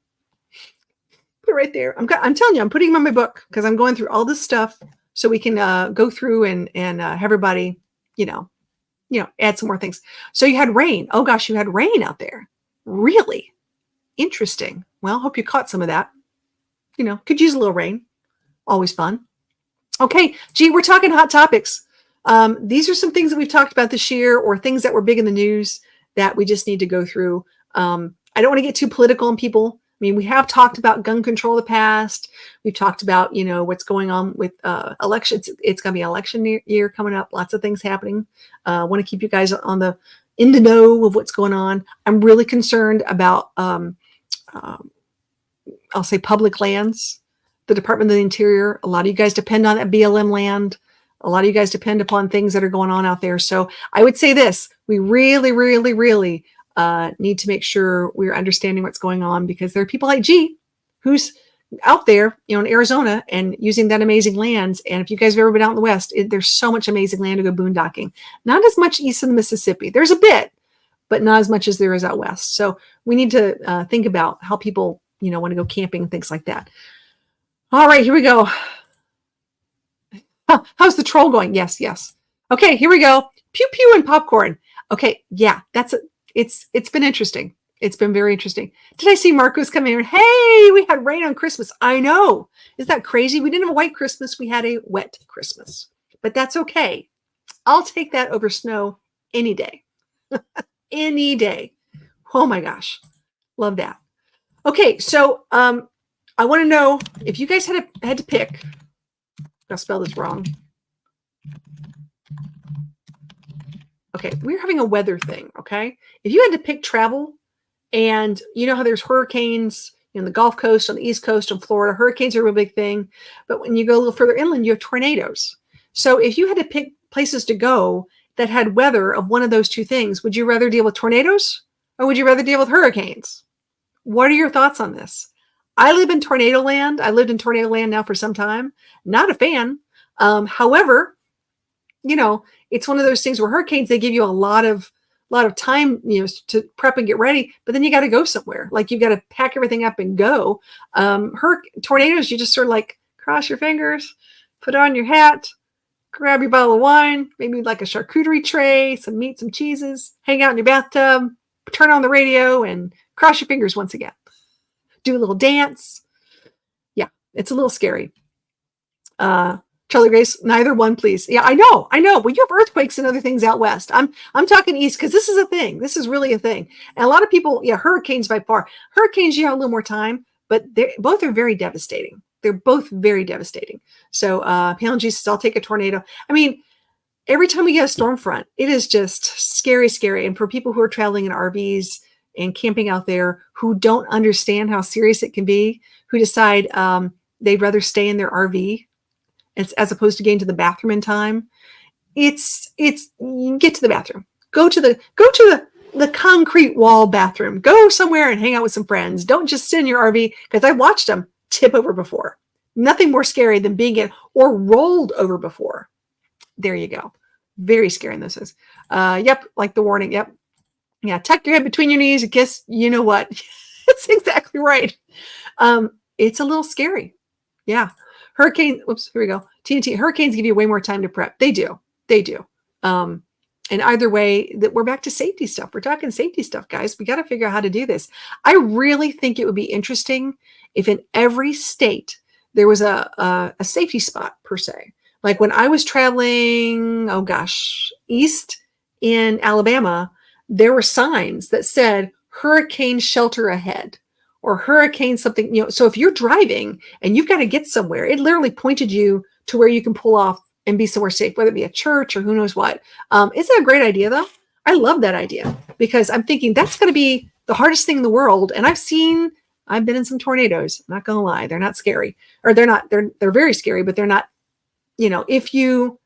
Put it right there. I'm telling you, I'm putting them in my book because I'm going through all this stuff so we can go through and have everybody, add some more things. So you had rain. Oh gosh, you had rain out there. Really? Interesting. Well, hope you caught some of that. Could use a little rain. Always fun. Okay, gee, we're talking hot topics. These are some things that we've talked about this year or things that were big in the news that we just need to go through. I don't want to get too political on people. I mean, we have talked about gun control in the past. We've talked about, what's going on with elections. It's going to be an election year coming up. Lots of things happening. I want to keep you guys in the know of what's going on. I'm really concerned about, I'll say public lands, the Department of the Interior. A lot of you guys depend on that BLM land. A lot of you guys depend upon things that are going on out there. So I would say this, we really, really, really need to make sure we're understanding what's going on because there are people like G who's out there, in Arizona and using that amazing lands. And if you guys have ever been out in the West, there's so much amazing land to go boondocking. Not as much east of the Mississippi. There's a bit, but not as much as there is out West. So we need to think about how people, want to go camping and things like that. All right, here we go. How's the troll going? Yes. Okay, here we go. Pew pew and popcorn. Okay, yeah, it's been interesting. It's been very interesting. Did I see Marcos come in? Hey, we had rain on Christmas. I know. Isn't that crazy? We didn't have a white Christmas. We had a wet Christmas. But that's okay. I'll take that over snow any day. Any day. Oh my gosh. Love that. Okay, so I want to know if you guys had to pick. I'll spell this wrong. Okay, we're having a weather thing, okay? If you had to pick travel, and you know how there's hurricanes in the Gulf Coast, on the East Coast, in Florida, hurricanes are a real big thing. But when you go a little further inland, you have tornadoes. So if you had to pick places to go that had weather of one of those two things, would you rather deal with tornadoes or would you rather deal with hurricanes? What are your thoughts on this? I live in tornado land. I lived in tornado land now for some time. Not a fan. However, it's one of those things where hurricanes, they give you a lot of time, to prep and get ready, but then you got to go somewhere. Like you got to pack everything up and go. Tornadoes, you just sort of like cross your fingers, put on your hat, grab your bottle of wine, maybe like a charcuterie tray, some meat, some cheeses, hang out in your bathtub, turn on the radio and cross your fingers once again. Do a little dance. Yeah, it's a little scary. Charlie Grace, neither one, please. Yeah, I know. Well, you have earthquakes and other things out west. I'm talking east because this is a thing. This is really a thing. And a lot of people, hurricanes by far. Hurricanes, you have a little more time, but both are very devastating. They're both very devastating. So, Palen Jesus, I'll take a tornado. I mean, every time we get a storm front, it is just scary, scary. And for people who are traveling in RVs and camping out there who don't understand how serious it can be, who decide they'd rather stay in their RV as opposed to getting to the bathroom in time, it's get to the bathroom, go to the concrete wall bathroom, go somewhere and hang out with some friends. Don't just sit in your RV, because I watched them tip over before. Nothing more scary than being in or rolled over before. There you go. Very scary in those. Yep, like the warning. Yep. Yeah, tuck your head between your knees and kiss. You know what? It's exactly right. It's a little scary. Yeah. Hurricane. Whoops. Here we go. TNT. Hurricanes give you way more time to prep. They do. They do. And either way, that we're back to safety stuff. We're talking safety stuff, guys. We got to figure out how to do this. I really think it would be interesting if in every state there was a safety spot per se. Like when I was traveling, east in Alabama, there were signs that said hurricane shelter ahead or hurricane something, so if you're driving and you've got to get somewhere, it literally pointed you to where you can pull off and be somewhere safe, whether it be a church or who knows what. Isn't that a great idea though? I love that idea, because I'm thinking that's going to be the hardest thing in the world. And I've been in some tornadoes. I'm not going to lie. They're not scary, or they're very scary, but they're not, if you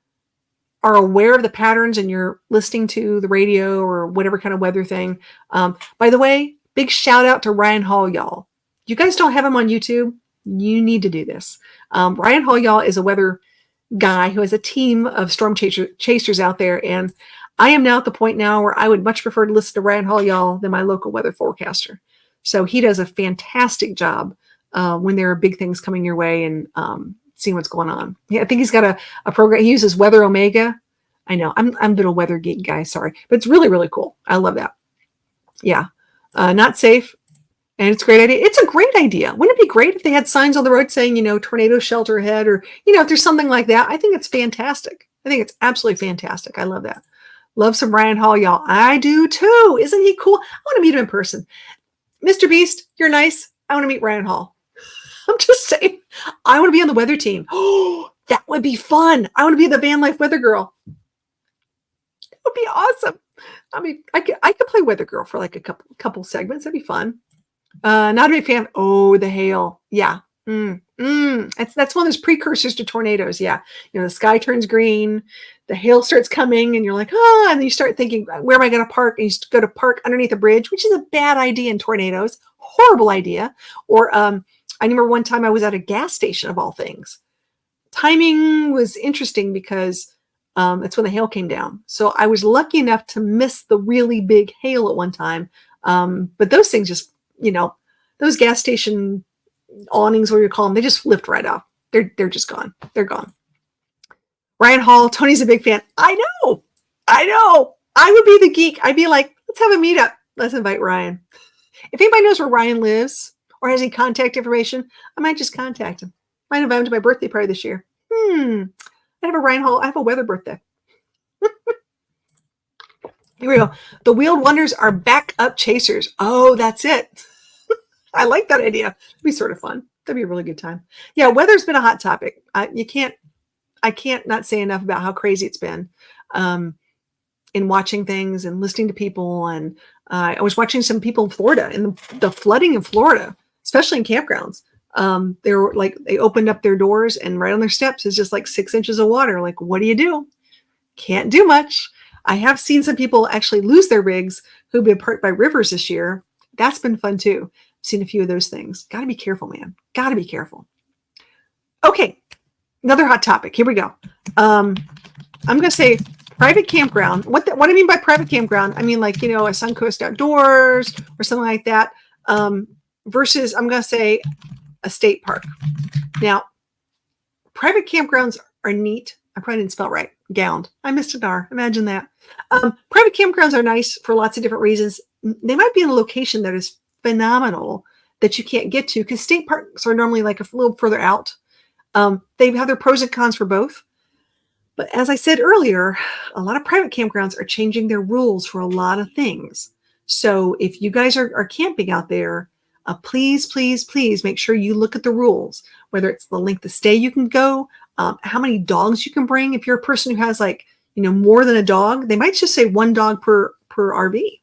are aware of the patterns and you're listening to the radio or whatever kind of weather thing. By the way, big shout out to Ryan Hall, y'all. You guys don't have him on YouTube. You need to do this. Ryan Hall, y'all, is a weather guy who has a team of storm chasers out there. And I am now at the point now where I would much prefer to listen to Ryan Hall, y'all, than my local weather forecaster. So he does a fantastic job when there are big things coming your way and seeing what's going on. Yeah, I think he's got a program. He uses Weather Omega. I know I'm a bit of a weather geek guy, sorry, but it's really, really cool. I love that. Yeah. Not safe. And it's a great idea. It's a great idea. Wouldn't it be great if they had signs on the road saying, tornado shelter ahead, or, if there's something like that? I think it's fantastic. I think it's absolutely fantastic. I love that. Love some Ryan Hall, y'all. I do too. Isn't he cool? I want to meet him in person. Mr. Beast, you're nice. I want to meet Ryan Hall. I'm just saying, I want to be on the weather team. Oh, that would be fun. I want to be the van life weather girl. That would be awesome. I mean, I could play weather girl for like a couple segments. That'd be fun. Not a big fan. Oh, the hail. Yeah. That's one of those precursors to tornadoes. Yeah. The sky turns green, the hail starts coming, and you're like, and then you start thinking, where am I going to park? And you go to park underneath a bridge, which is a bad idea in tornadoes. Horrible idea. Or I remember one time I was at a gas station, of all things. Timing was interesting because that's when the hail came down. So I was lucky enough to miss the really big hail at one time. But those things just, those gas station awnings, what you call them, they just lift right off. They're just gone. They're gone. Ryan Hall, Tony's a big fan. I know. I would be the geek. I'd be like, let's have a meetup. Let's invite Ryan. If anybody knows where Ryan lives or has any contact information, I might just contact him. Might invite him to my birthday party this year. I have a Ryan Hall. I have a weather birthday. Here we go. The Wheeled Wonders are backup chasers. Oh, that's it. I like that idea. It'd be sort of fun. That'd be a really good time. Yeah, weather's been a hot topic. I can't not say enough about how crazy it's been in watching things and listening to people. And I was watching some people in Florida, and the flooding in Florida, especially in campgrounds. They were like, they opened up their doors and right on their steps is just like 6 inches of water. Like, what do you do? Can't do much. I have seen some people actually lose their rigs who've been parked by rivers this year. That's been fun too. I've seen a few of those things. Got to be careful, man. Got to be careful. Okay. Another hot topic. Here we go. I'm going to say private campground. What I mean by private campground, I mean like, a Suncoast Outdoors or something like that. Versus, I'm going to say, a state park. Now, private campgrounds are neat. I probably didn't spell it right. Gowned. I missed an R. Imagine that. Private campgrounds are nice for lots of different reasons. They might be in a location that is phenomenal that you can't get to, because state parks are normally like a little further out. They have their pros and cons for both. But as I said earlier, a lot of private campgrounds are changing their rules for a lot of things. So if you guys are camping out there, please, please, please make sure you look at the rules, whether it's the length of stay you can go, how many dogs you can bring. If you're a person who has like, more than a dog. They might just say one dog per RV.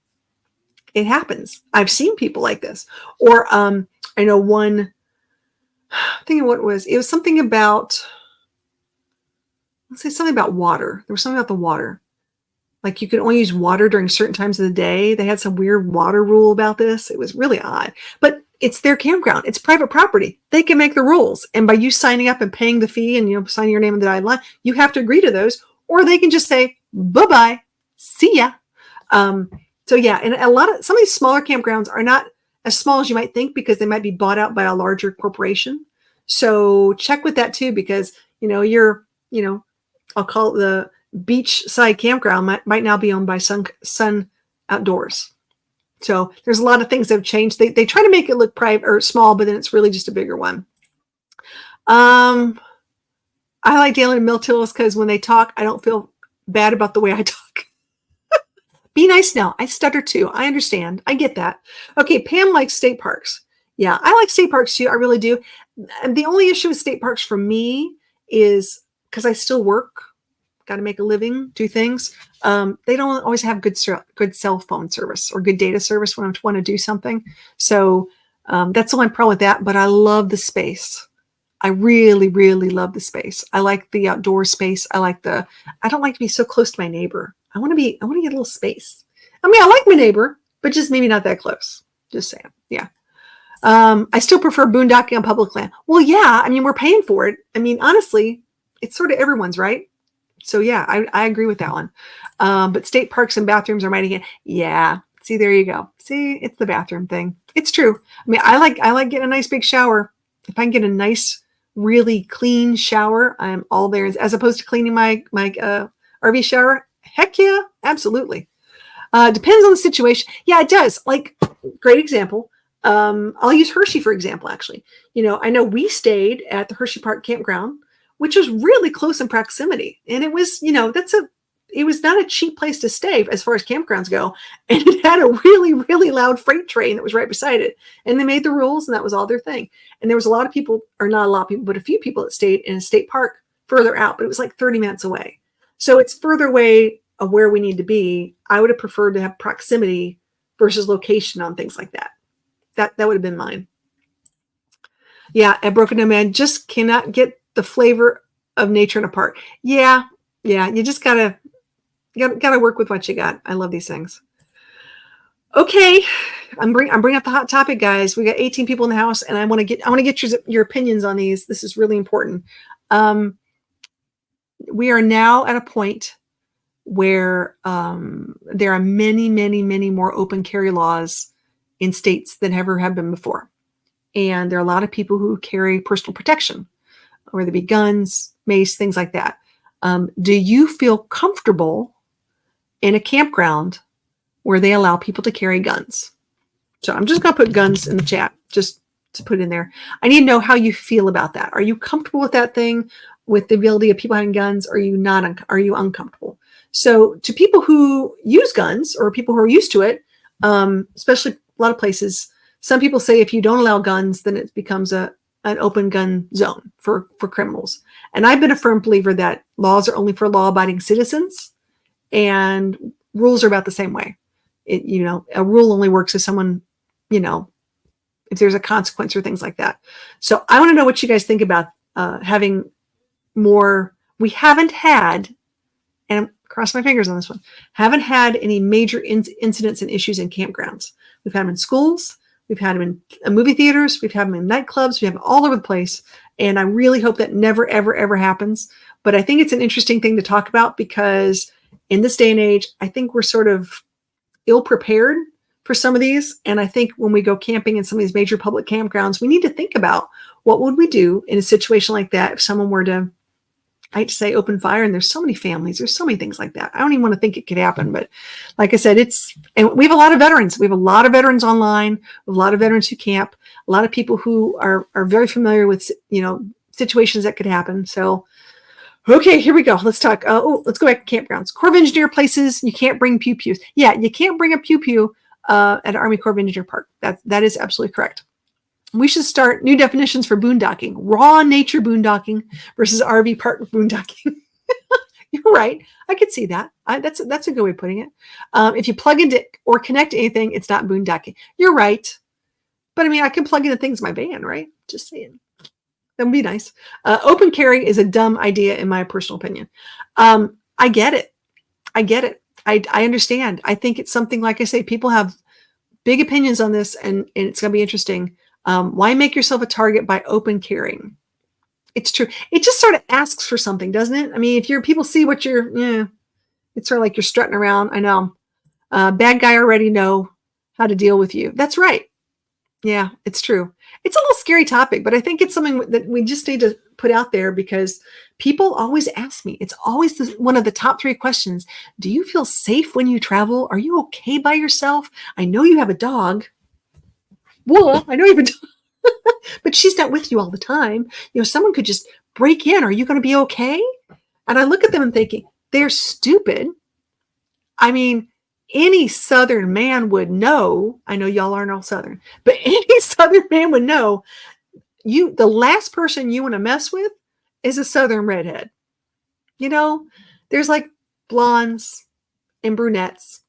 It happens. I've seen people like this. Or I know one, I'm thinking what it was something about, let's say something about water. There was something about the water. Like you could only use water during certain times of the day. They had some weird water rule about this. It was really odd. But it's their campground. It's private property. They can make the rules. And by you signing up and paying the fee and signing your name on the dotted line, you have to agree to those. Or they can just say, bye-bye, see ya. So yeah, and some of these smaller campgrounds are not as small as you might think because they might be bought out by a larger corporation. So check with that too, because I'll call it the beachside campground might now be owned by Sun Outdoors. So there's a lot of things that have changed. They try to make it look private or small, but then it's really just a bigger one. I like Dalen and Miltillis because when they talk, I don't feel bad about the way I talk. Be nice now. I stutter too. I understand. I get that. Okay, Pam likes state parks. Yeah, I like state parks too. I really do. And the only issue with state parks for me is because I still work, got to make a living, do things. They don't always have good cell phone service or good data service when I want to do something. So that's the only problem with that. But I love the space. I really, really love the space. I like the outdoor space. I don't like to be so close to my neighbor. I want to get a little space. I mean, I like my neighbor, but just maybe not that close. Just saying. Yeah. I still prefer boondocking on public land. Well, yeah. I mean, we're paying for it. I mean, honestly, it's sort of everyone's, right? So yeah, I agree with that one. But state parks and bathrooms are mine again. Yeah. See, there you go. See, it's the bathroom thing. It's true. I mean, I like getting a nice big shower. If I can get a nice, really clean shower, I'm all there. As opposed to cleaning my RV shower. Heck yeah, absolutely. Depends on the situation. Yeah, it does. Like, great example. I'll use Hershey for example, actually. I know we stayed at the Hershey Park campground, which was really close in proximity. And it was, it was not a cheap place to stay as far as campgrounds go. And it had a really, really loud freight train that was right beside it. And they made the rules and that was all their thing. And there was a lot of people, or not a lot of people, but a few people that stayed in a state park further out, but it was like 30 minutes away. So it's further away of where we need to be. I would have preferred to have proximity versus location on things like that. That would have been mine. Yeah, at Broken Man, just cannot get the flavor of nature in a park. Yeah, you just gotta work with what you got. I love these things. Okay, I'm bringing up the hot topic, guys. We got 18 people in the house, and I want to get your opinions on these. This is really important. We are now at a point where there are many, many, many more open carry laws in states than ever have been before. And there are a lot of people who carry personal protection, whether it be guns, mace, things like that. Do you feel comfortable in a campground where they allow people to carry guns? So I'm just going to put guns in the chat, just to put in there. I need to know how you feel about that. Are you comfortable with that thing, with the ability of people having guns? Or are you not? Are you uncomfortable? So to people who use guns or people who are used to it, especially a lot of places, some people say if you don't allow guns, then it becomes an open gun zone for criminals. And I've been a firm believer that laws are only for law-abiding citizens, and rules are about the same way. A rule only works if someone, if there's a consequence or things like that. So I want to know what you guys think about having more. We haven't had, and cross my fingers on this one, haven't had any major incidents and issues in campgrounds. We've had them in schools. We've had them in movie theaters. We've had them in nightclubs. We have them all over the place. And I really hope that never, ever, ever happens. But I think it's an interesting thing to talk about because in this day and age, I think we're sort of ill prepared for some of these. And I think when we go camping in some of these major public campgrounds, we need to think about what would we do in a situation like that if someone were to, I hate to say, open fire. And there's so many families, there's so many things like that. I don't even want to think it could happen. But like I said, and we have a lot of veterans. We have a lot of veterans online, a lot of veterans who camp, a lot of people who are very familiar with, situations that could happen. So, okay, here we go. Let's talk. Let's go back to campgrounds. Corps of Engineer places, you can't bring pew-pews. Yeah, you can't bring a pew-pew at Army Corps of Engineer Park. That is absolutely correct. We should start new definitions for boondocking. Raw nature boondocking versus RV park boondocking. You're right. I could see that. That's a good way of putting it. If you plug into or connect to anything, it's not boondocking. You're right. But I mean, I can plug into things in my van, right? Just saying. That would be nice. Open carry is a dumb idea, in my personal opinion. I get it. I get it. I understand. I think it's something, like I say, people have big opinions on this, and it's going to be interesting. Why make yourself a target by open carrying? It's true. It just sort of asks for something, doesn't it? I mean, if people see what it's sort of like you're strutting around. I know. Bad guy already know how to deal with you. That's right. Yeah, it's true. It's a little scary topic, but I think it's something that we just need to put out there because people always ask me. It's always one of the top 3 questions. Do you feel safe when you travel? Are you okay by yourself? I know you have a dog. Well, I know you have a dog, but she's not with you all the time. Someone could just break in. Are you going to be okay? And I look at them and thinking, they're stupid. I mean, any Southern man would know. I know y'all aren't all Southern, but any Southern man would know the last person you want to mess with is a Southern redhead. There's like blondes and brunettes.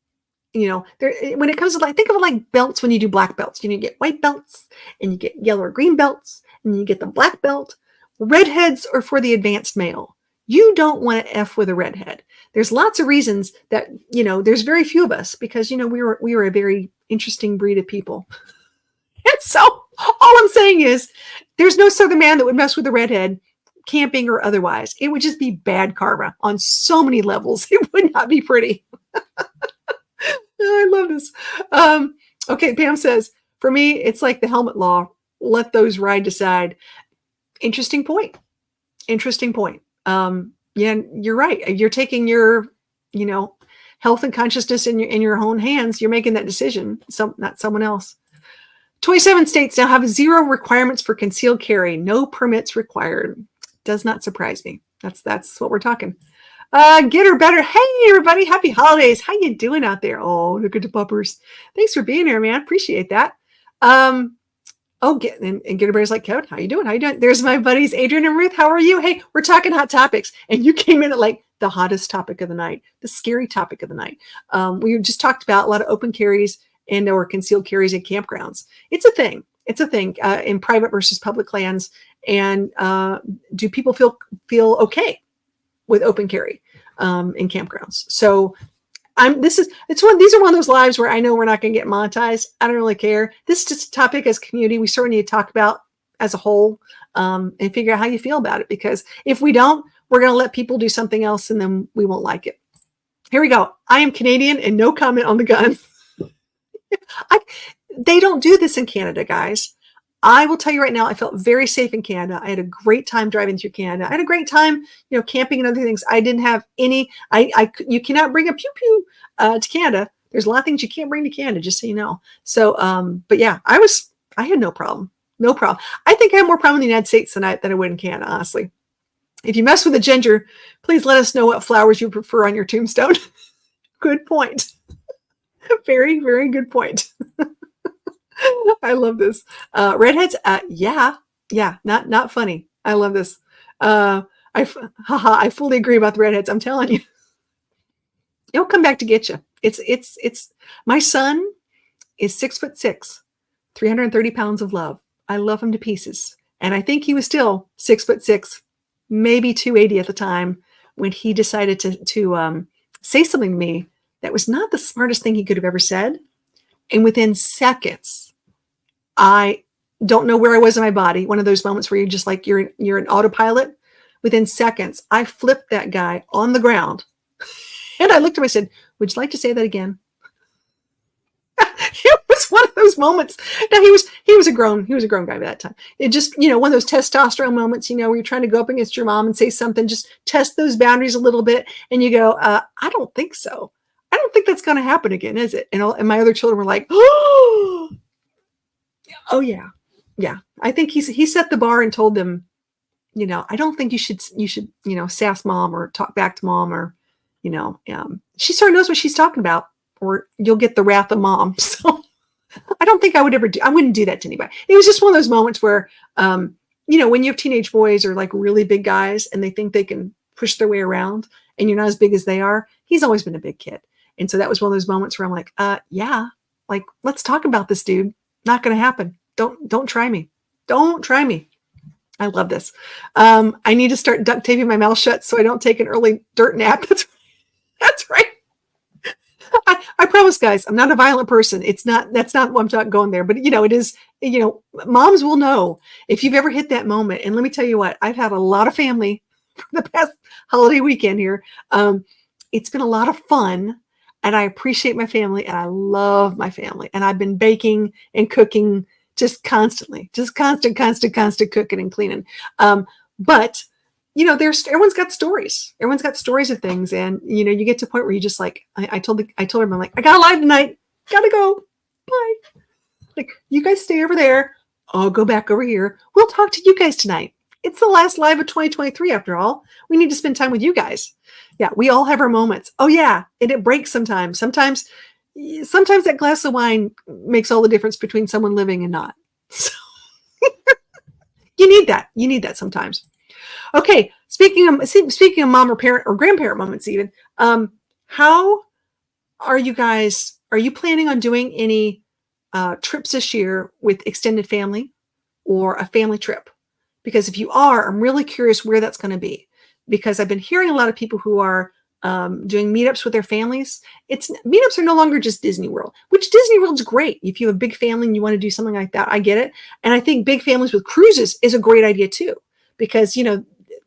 When it comes to think of it like belts when you do black belts. You get white belts and you get yellow or green belts and you get the black belt. Redheads are for the advanced male. You don't want to F with a redhead. There's lots of reasons that, there's very few of us because, we were a very interesting breed of people. And so all I'm saying is there's no Southern man that would mess with a redhead, camping or otherwise. It would just be bad karma on so many levels. It would not be pretty. I love this. Okay, Pam says, for me, it's like the helmet law. Let those ride decide. Interesting point. Yeah, you're right. You're taking your, health and consciousness in your own hands. You're making that decision. Not someone else. 27 states now have 0 requirements for concealed carry. No permits required. Does not surprise me. That's what we're talking. Get her better. Hey, everybody. Happy holidays. How you doing out there? Oh, look at the puppers. Thanks for being here, man. Appreciate that. And Get Her Bear's like, Kevin, how you doing? There's my buddies, Adrian and Ruth. How are you? Hey, we're talking hot topics. And you came in at like the hottest topic of the night, the scary topic of the night. We just talked about a lot of open carries and or concealed carries at campgrounds. It's a thing. In private versus public lands. And do people feel okay with open carry in campgrounds? So these are one of those lives where I know we're not going to get monetized. I don't really care. This is just a topic as a community we certainly need to talk about as a whole and figure out how you feel about it. Because if we don't, we're going to let people do something else and then we won't like it. Here we go. I am Canadian and no comment on the gun. They don't do this in Canada, guys. I will tell you right now, I felt very safe in Canada. I had a great time driving through Canada. I had a great time, camping and other things. I didn't have any, you cannot bring a pew-pew to Canada. There's a lot of things you can't bring to Canada, just so you know. So, but yeah, I had no problem. No problem. I think I have more problem in the United States than I would in Canada, honestly. If you mess with a ginger, please let us know what flowers you prefer on your tombstone. Good point. Very, very good point. I love this. Redheads. Yeah. Not funny. I love this. I fully agree about the redheads. I'm telling you, it'll come back to get you. It's my son is 6'6", 330 pounds of love. I love him to pieces. And I think he was still 6'6", maybe 280 at the time when he decided to say something to me that was not the smartest thing he could have ever said. And within seconds, I don't know where I was in my body. One of those moments where you're just like, you're an autopilot. Within seconds, I flipped that guy on the ground. And I looked at him, I said, would you like to say that again? It was one of those moments. Now he was a grown guy by that time. It just, one of those testosterone moments, where you're trying to go up against your mom and say something, just test those boundaries a little bit. And you go, I don't think so. I don't think that's going to happen again, is it? And my other children were like, oh yeah. Yeah. I think he set the bar and told them, I don't think you should, sass mom or talk back to mom or, she sort of knows what she's talking about or you'll get the wrath of mom. So I don't think I wouldn't do that to anybody. It was just one of those moments where, when you have teenage boys or like really big guys and they think they can push their way around and you're not as big as they are, he's always been a big kid. And so that was one of those moments where I'm like, yeah, like, let's talk about this, dude. Not going to happen. Don't try me. Don't try me. I love this. I need to start duct taping my mouth shut so I don't take an early dirt nap. That's right. I promise, guys, I'm not a violent person. That's not what I'm talking going there. But, it is, moms will know if you've ever hit that moment. And let me tell you what, I've had a lot of family for the past holiday weekend here. It's been a lot of fun, and I appreciate my family, and I love my family. And I've been baking and cooking just constantly, just constant cooking and cleaning. But everyone's got stories. Everyone's got stories of things. And, you get to a point where you just like, I told her, I'm like, I got live tonight. Gotta go. Bye. Like, you guys stay over there. I'll go back over here. We'll talk to you guys tonight. It's the last live of 2023 after all. We need to spend time with you guys. Yeah, we all have our moments. Oh yeah. And it breaks sometimes. Sometimes that glass of wine makes all the difference between someone living and not. So you need that. You need that sometimes. Okay, speaking of mom or parent or grandparent moments, even, how are you guys? Are you planning on doing any trips this year with extended family or a family trip? Because if you are, I'm really curious where that's going to be. Because I've been hearing a lot of people who are doing meetups with their families. Meetups are no longer just Disney World, which Disney World's great. If you have a big family and you want to do something like that, I get it. And I think big families with cruises is a great idea too, because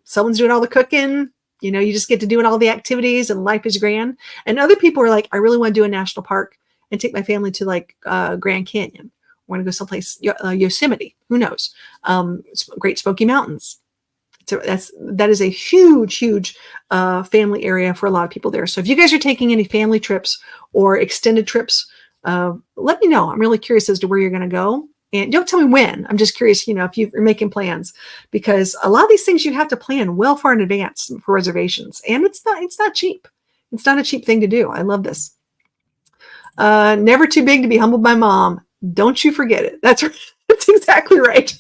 someone's doing all the cooking, you just get to doing all the activities and life is grand. And other people are like, I really want to do a national park and take my family to like Grand Canyon. I want to go someplace, Yosemite, who knows? Great Smoky Mountains. So that is a huge family area for a lot of people there. So if you guys are taking any family trips or extended trips, let me know. I'm really curious as to where you're going to go. And don't tell me when. I'm just curious, if you're making plans, because a lot of these things you have to plan well far in advance for reservations. And it's not cheap. It's not a cheap thing to do. I love this. Never too big to be humbled by mom. Don't you forget it. That's exactly right.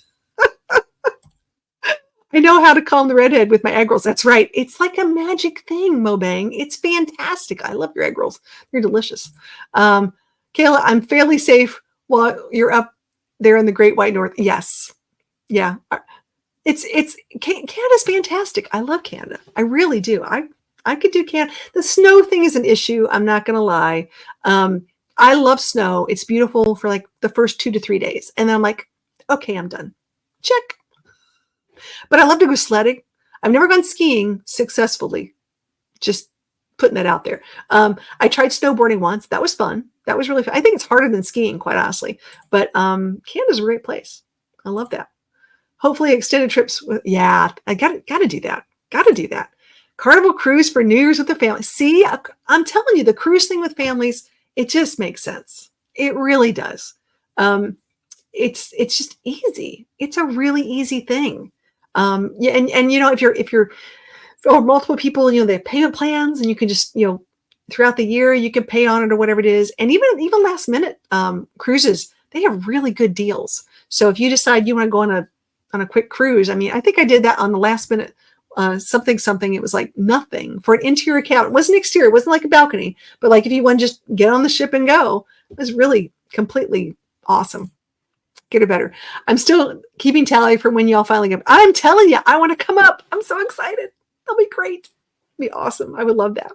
I know how to calm the redhead with my egg rolls. That's right. It's like a magic thing, Mobang. It's fantastic. I love your egg rolls. They're delicious. Kayla, I'm fairly safe while you're up there in the Great White North. Yes. Yeah. Canada's fantastic. I love Canada. I really do. I could do Canada. The snow thing is an issue. I'm not going to lie. I love snow. It's beautiful for like the first 2 to 3 days. And then I'm like, okay, I'm done. Check. But I love to go sledding. I've never gone skiing successfully. Just putting that out there. I tried snowboarding once. That was fun. That was really fun. I think it's harder than skiing, quite honestly. But Canada's a great place. I love that. Hopefully extended trips. I gotta do that. Gotta do that. Carnival cruise for New Year's with the family. See, I'm telling you, the cruise thing with families, it just makes sense. It really does. It's just easy. It's a really easy thing. If you're or multiple people, they have payment plans, and you can just, throughout the year you can pay on it or whatever it is. And even last minute cruises, they have really good deals. So if you decide you want to go on a quick cruise, I think I did that on the last minute something. It was like nothing for an interior cabin. It wasn't exterior. It wasn't like a balcony, but like if you want to just get on the ship and go, it was really completely awesome. Get it better. I'm still keeping tally for when y'all finally get. I'm telling you, I want to come up. I'm so excited. That'll be great. It'll be awesome. I would love that.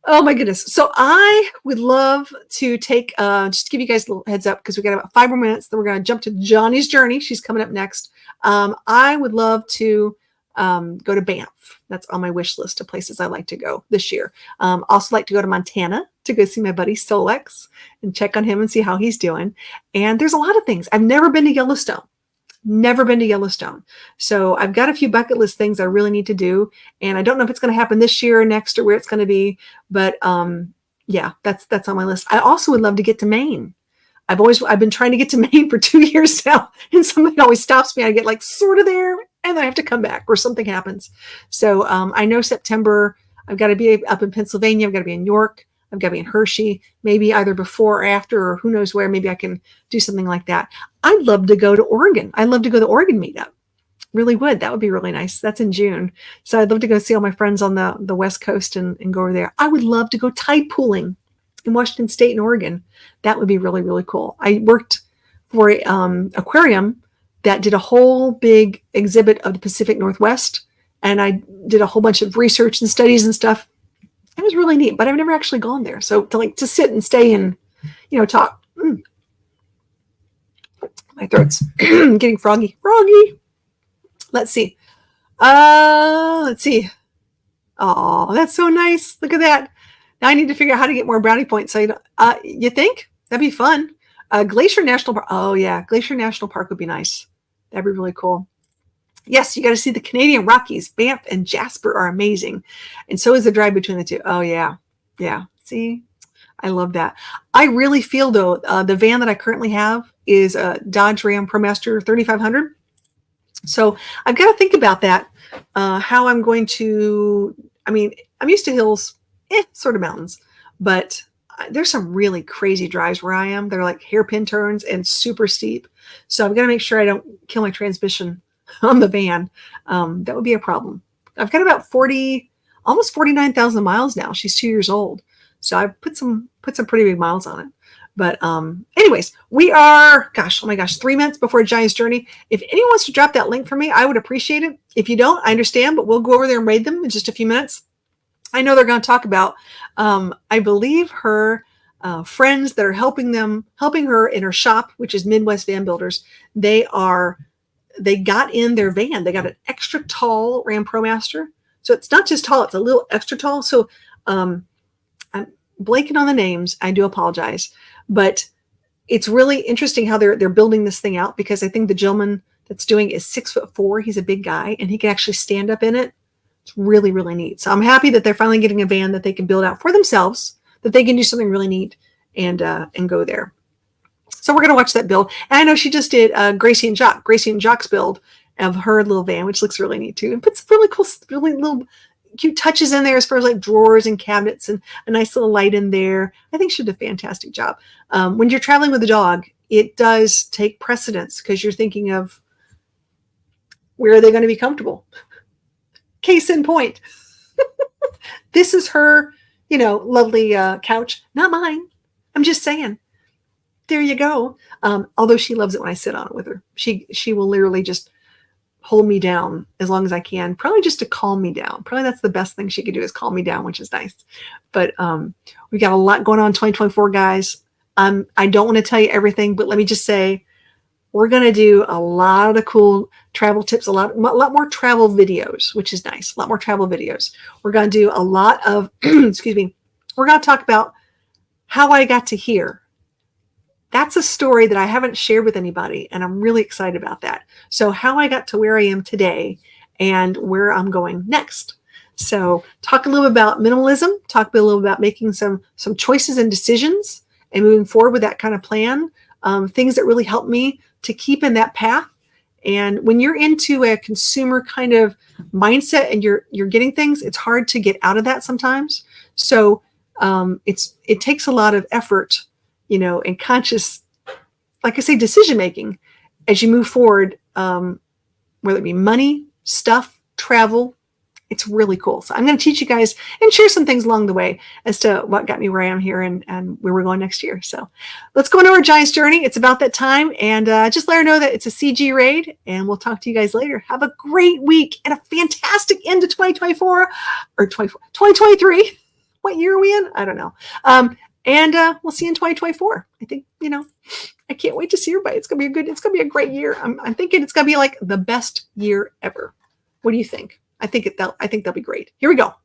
Oh my goodness. So I would love to take, just to give you guys a little heads up, because we got about 5 more minutes. Then we're going to jump to Johnny's Journey. She's coming up next. I would love to go to Banff. That's on my wish list of places I like to go this year. Also like to go to Montana to go see my buddy Solex and check on him and see how he's doing. And there's a lot of things. I've never been to Yellowstone. So I've got a few bucket list things I really need to do. And I don't know if it's going to happen this year or next or where it's going to be. But that's on my list. I also would love to get to Maine. I've been trying to get to Maine for 2 years now. And somebody always stops me. I get like sort of there and then I have to come back or something happens. So I know September, I've got to be up in Pennsylvania. I've got to be in York. I've got to be in Hershey, maybe either before or after, or who knows where. Maybe I can do something like that. I'd love to go to Oregon. I'd love to go to the Oregon meetup. Really would. That would be really nice. That's in June. So I'd love to go see all my friends on the West Coast and go over there. I would love to go tide pooling in Washington State and Oregon. That would be really, really cool. I worked for a aquarium that did a whole big exhibit of the Pacific Northwest. And I did a whole bunch of research and studies and stuff. It was really neat, but I've never actually gone there. So to sit and stay and, talk. My throat's getting froggy. Let's see. Oh, that's so nice. Look at that. Now I need to figure out how to get more brownie points. So you think that'd be fun? Glacier National Park. Oh yeah, Glacier National Park would be nice. That'd be really cool. Yes, you got to see the Canadian Rockies. Banff and Jasper are amazing, and so is the drive between the two. Oh yeah. See, I love that. I really feel though the van that I currently have is a Dodge Ram ProMaster 3500. So I've got to think about that. How I'm going to. I mean, I'm used to hills, sort of mountains, but there's some really crazy drives where I am. They're like hairpin turns and super steep. So I've got to make sure I don't kill my transmission on the van. That would be a problem. I've got about almost 49,000 miles now. She's 2 years old. So I've put some pretty big miles on it. But anyways, we are, oh my gosh, 3 minutes before Giant's Journey. If anyone wants to drop that link for me, I would appreciate it. If you don't, I understand, but we'll go over there and raid them in just a few minutes. I know they're going to talk about, I believe her friends that are helping her in her shop, which is Midwest Van Builders. They got in their van. They got an extra tall Ram ProMaster. So it's not just tall, it's a little extra tall. So I'm blanking on the names. I do apologize. But it's really interesting how they're building this thing out, because I think the gentleman that's doing it is 6'4". He's a big guy and he can actually stand up in it. It's really, really neat. So I'm happy that they're finally getting a van that they can build out for themselves, that they can do something really neat and go there. So we're going to watch that build. And I know she just did Gracie and Jock's build of her little van, which looks really neat too. And puts really cool, really little cute touches in there as far as like drawers and cabinets and a nice little light in there. I think she did a fantastic job. When you're traveling with a dog, it does take precedence because you're thinking of where are they going to be comfortable? Case in point. This is her, lovely couch, not mine. I'm just saying. There you go. Although she loves it when I sit on it with her. She will literally just hold me down as long as I can, probably just to calm me down. Probably that's the best thing she could do is calm me down, which is nice. But we got a lot going on in 2024, guys. I don't want to tell you everything, but let me just say we're going to do a lot of cool travel tips, a lot more travel videos, which is nice. A lot more travel videos. We're going to do a lot of, excuse me, we're going to talk about how I got to here. That's a story that I haven't shared with anybody, and I'm really excited about that. So how I got to where I am today and where I'm going next. So talk a little bit about minimalism, talk a little about making some choices and decisions and moving forward with that kind of plan, things that really help me to keep in that path. And when you're into a consumer kind of mindset and you're getting things, it's hard to get out of that sometimes. So it takes a lot of effort, and conscious, like I say, decision making as you move forward, whether it be money, stuff, travel. It's really cool. So I'm going to teach you guys and share some things along the way as to what got me where I am here and where we're going next year. So let's go into our Giant's Journey. It's about that time. And just let her know that it's a CG raid. And we'll talk to you guys later. Have a great week and a fantastic end to 2024 or 2023. What year are we in? I don't know. And we'll see you in 2024. I think, I can't wait to see everybody. It's going to be a great year. I'm thinking it's going to be like the best year ever. What do you think? I think that'll be great. Here we go.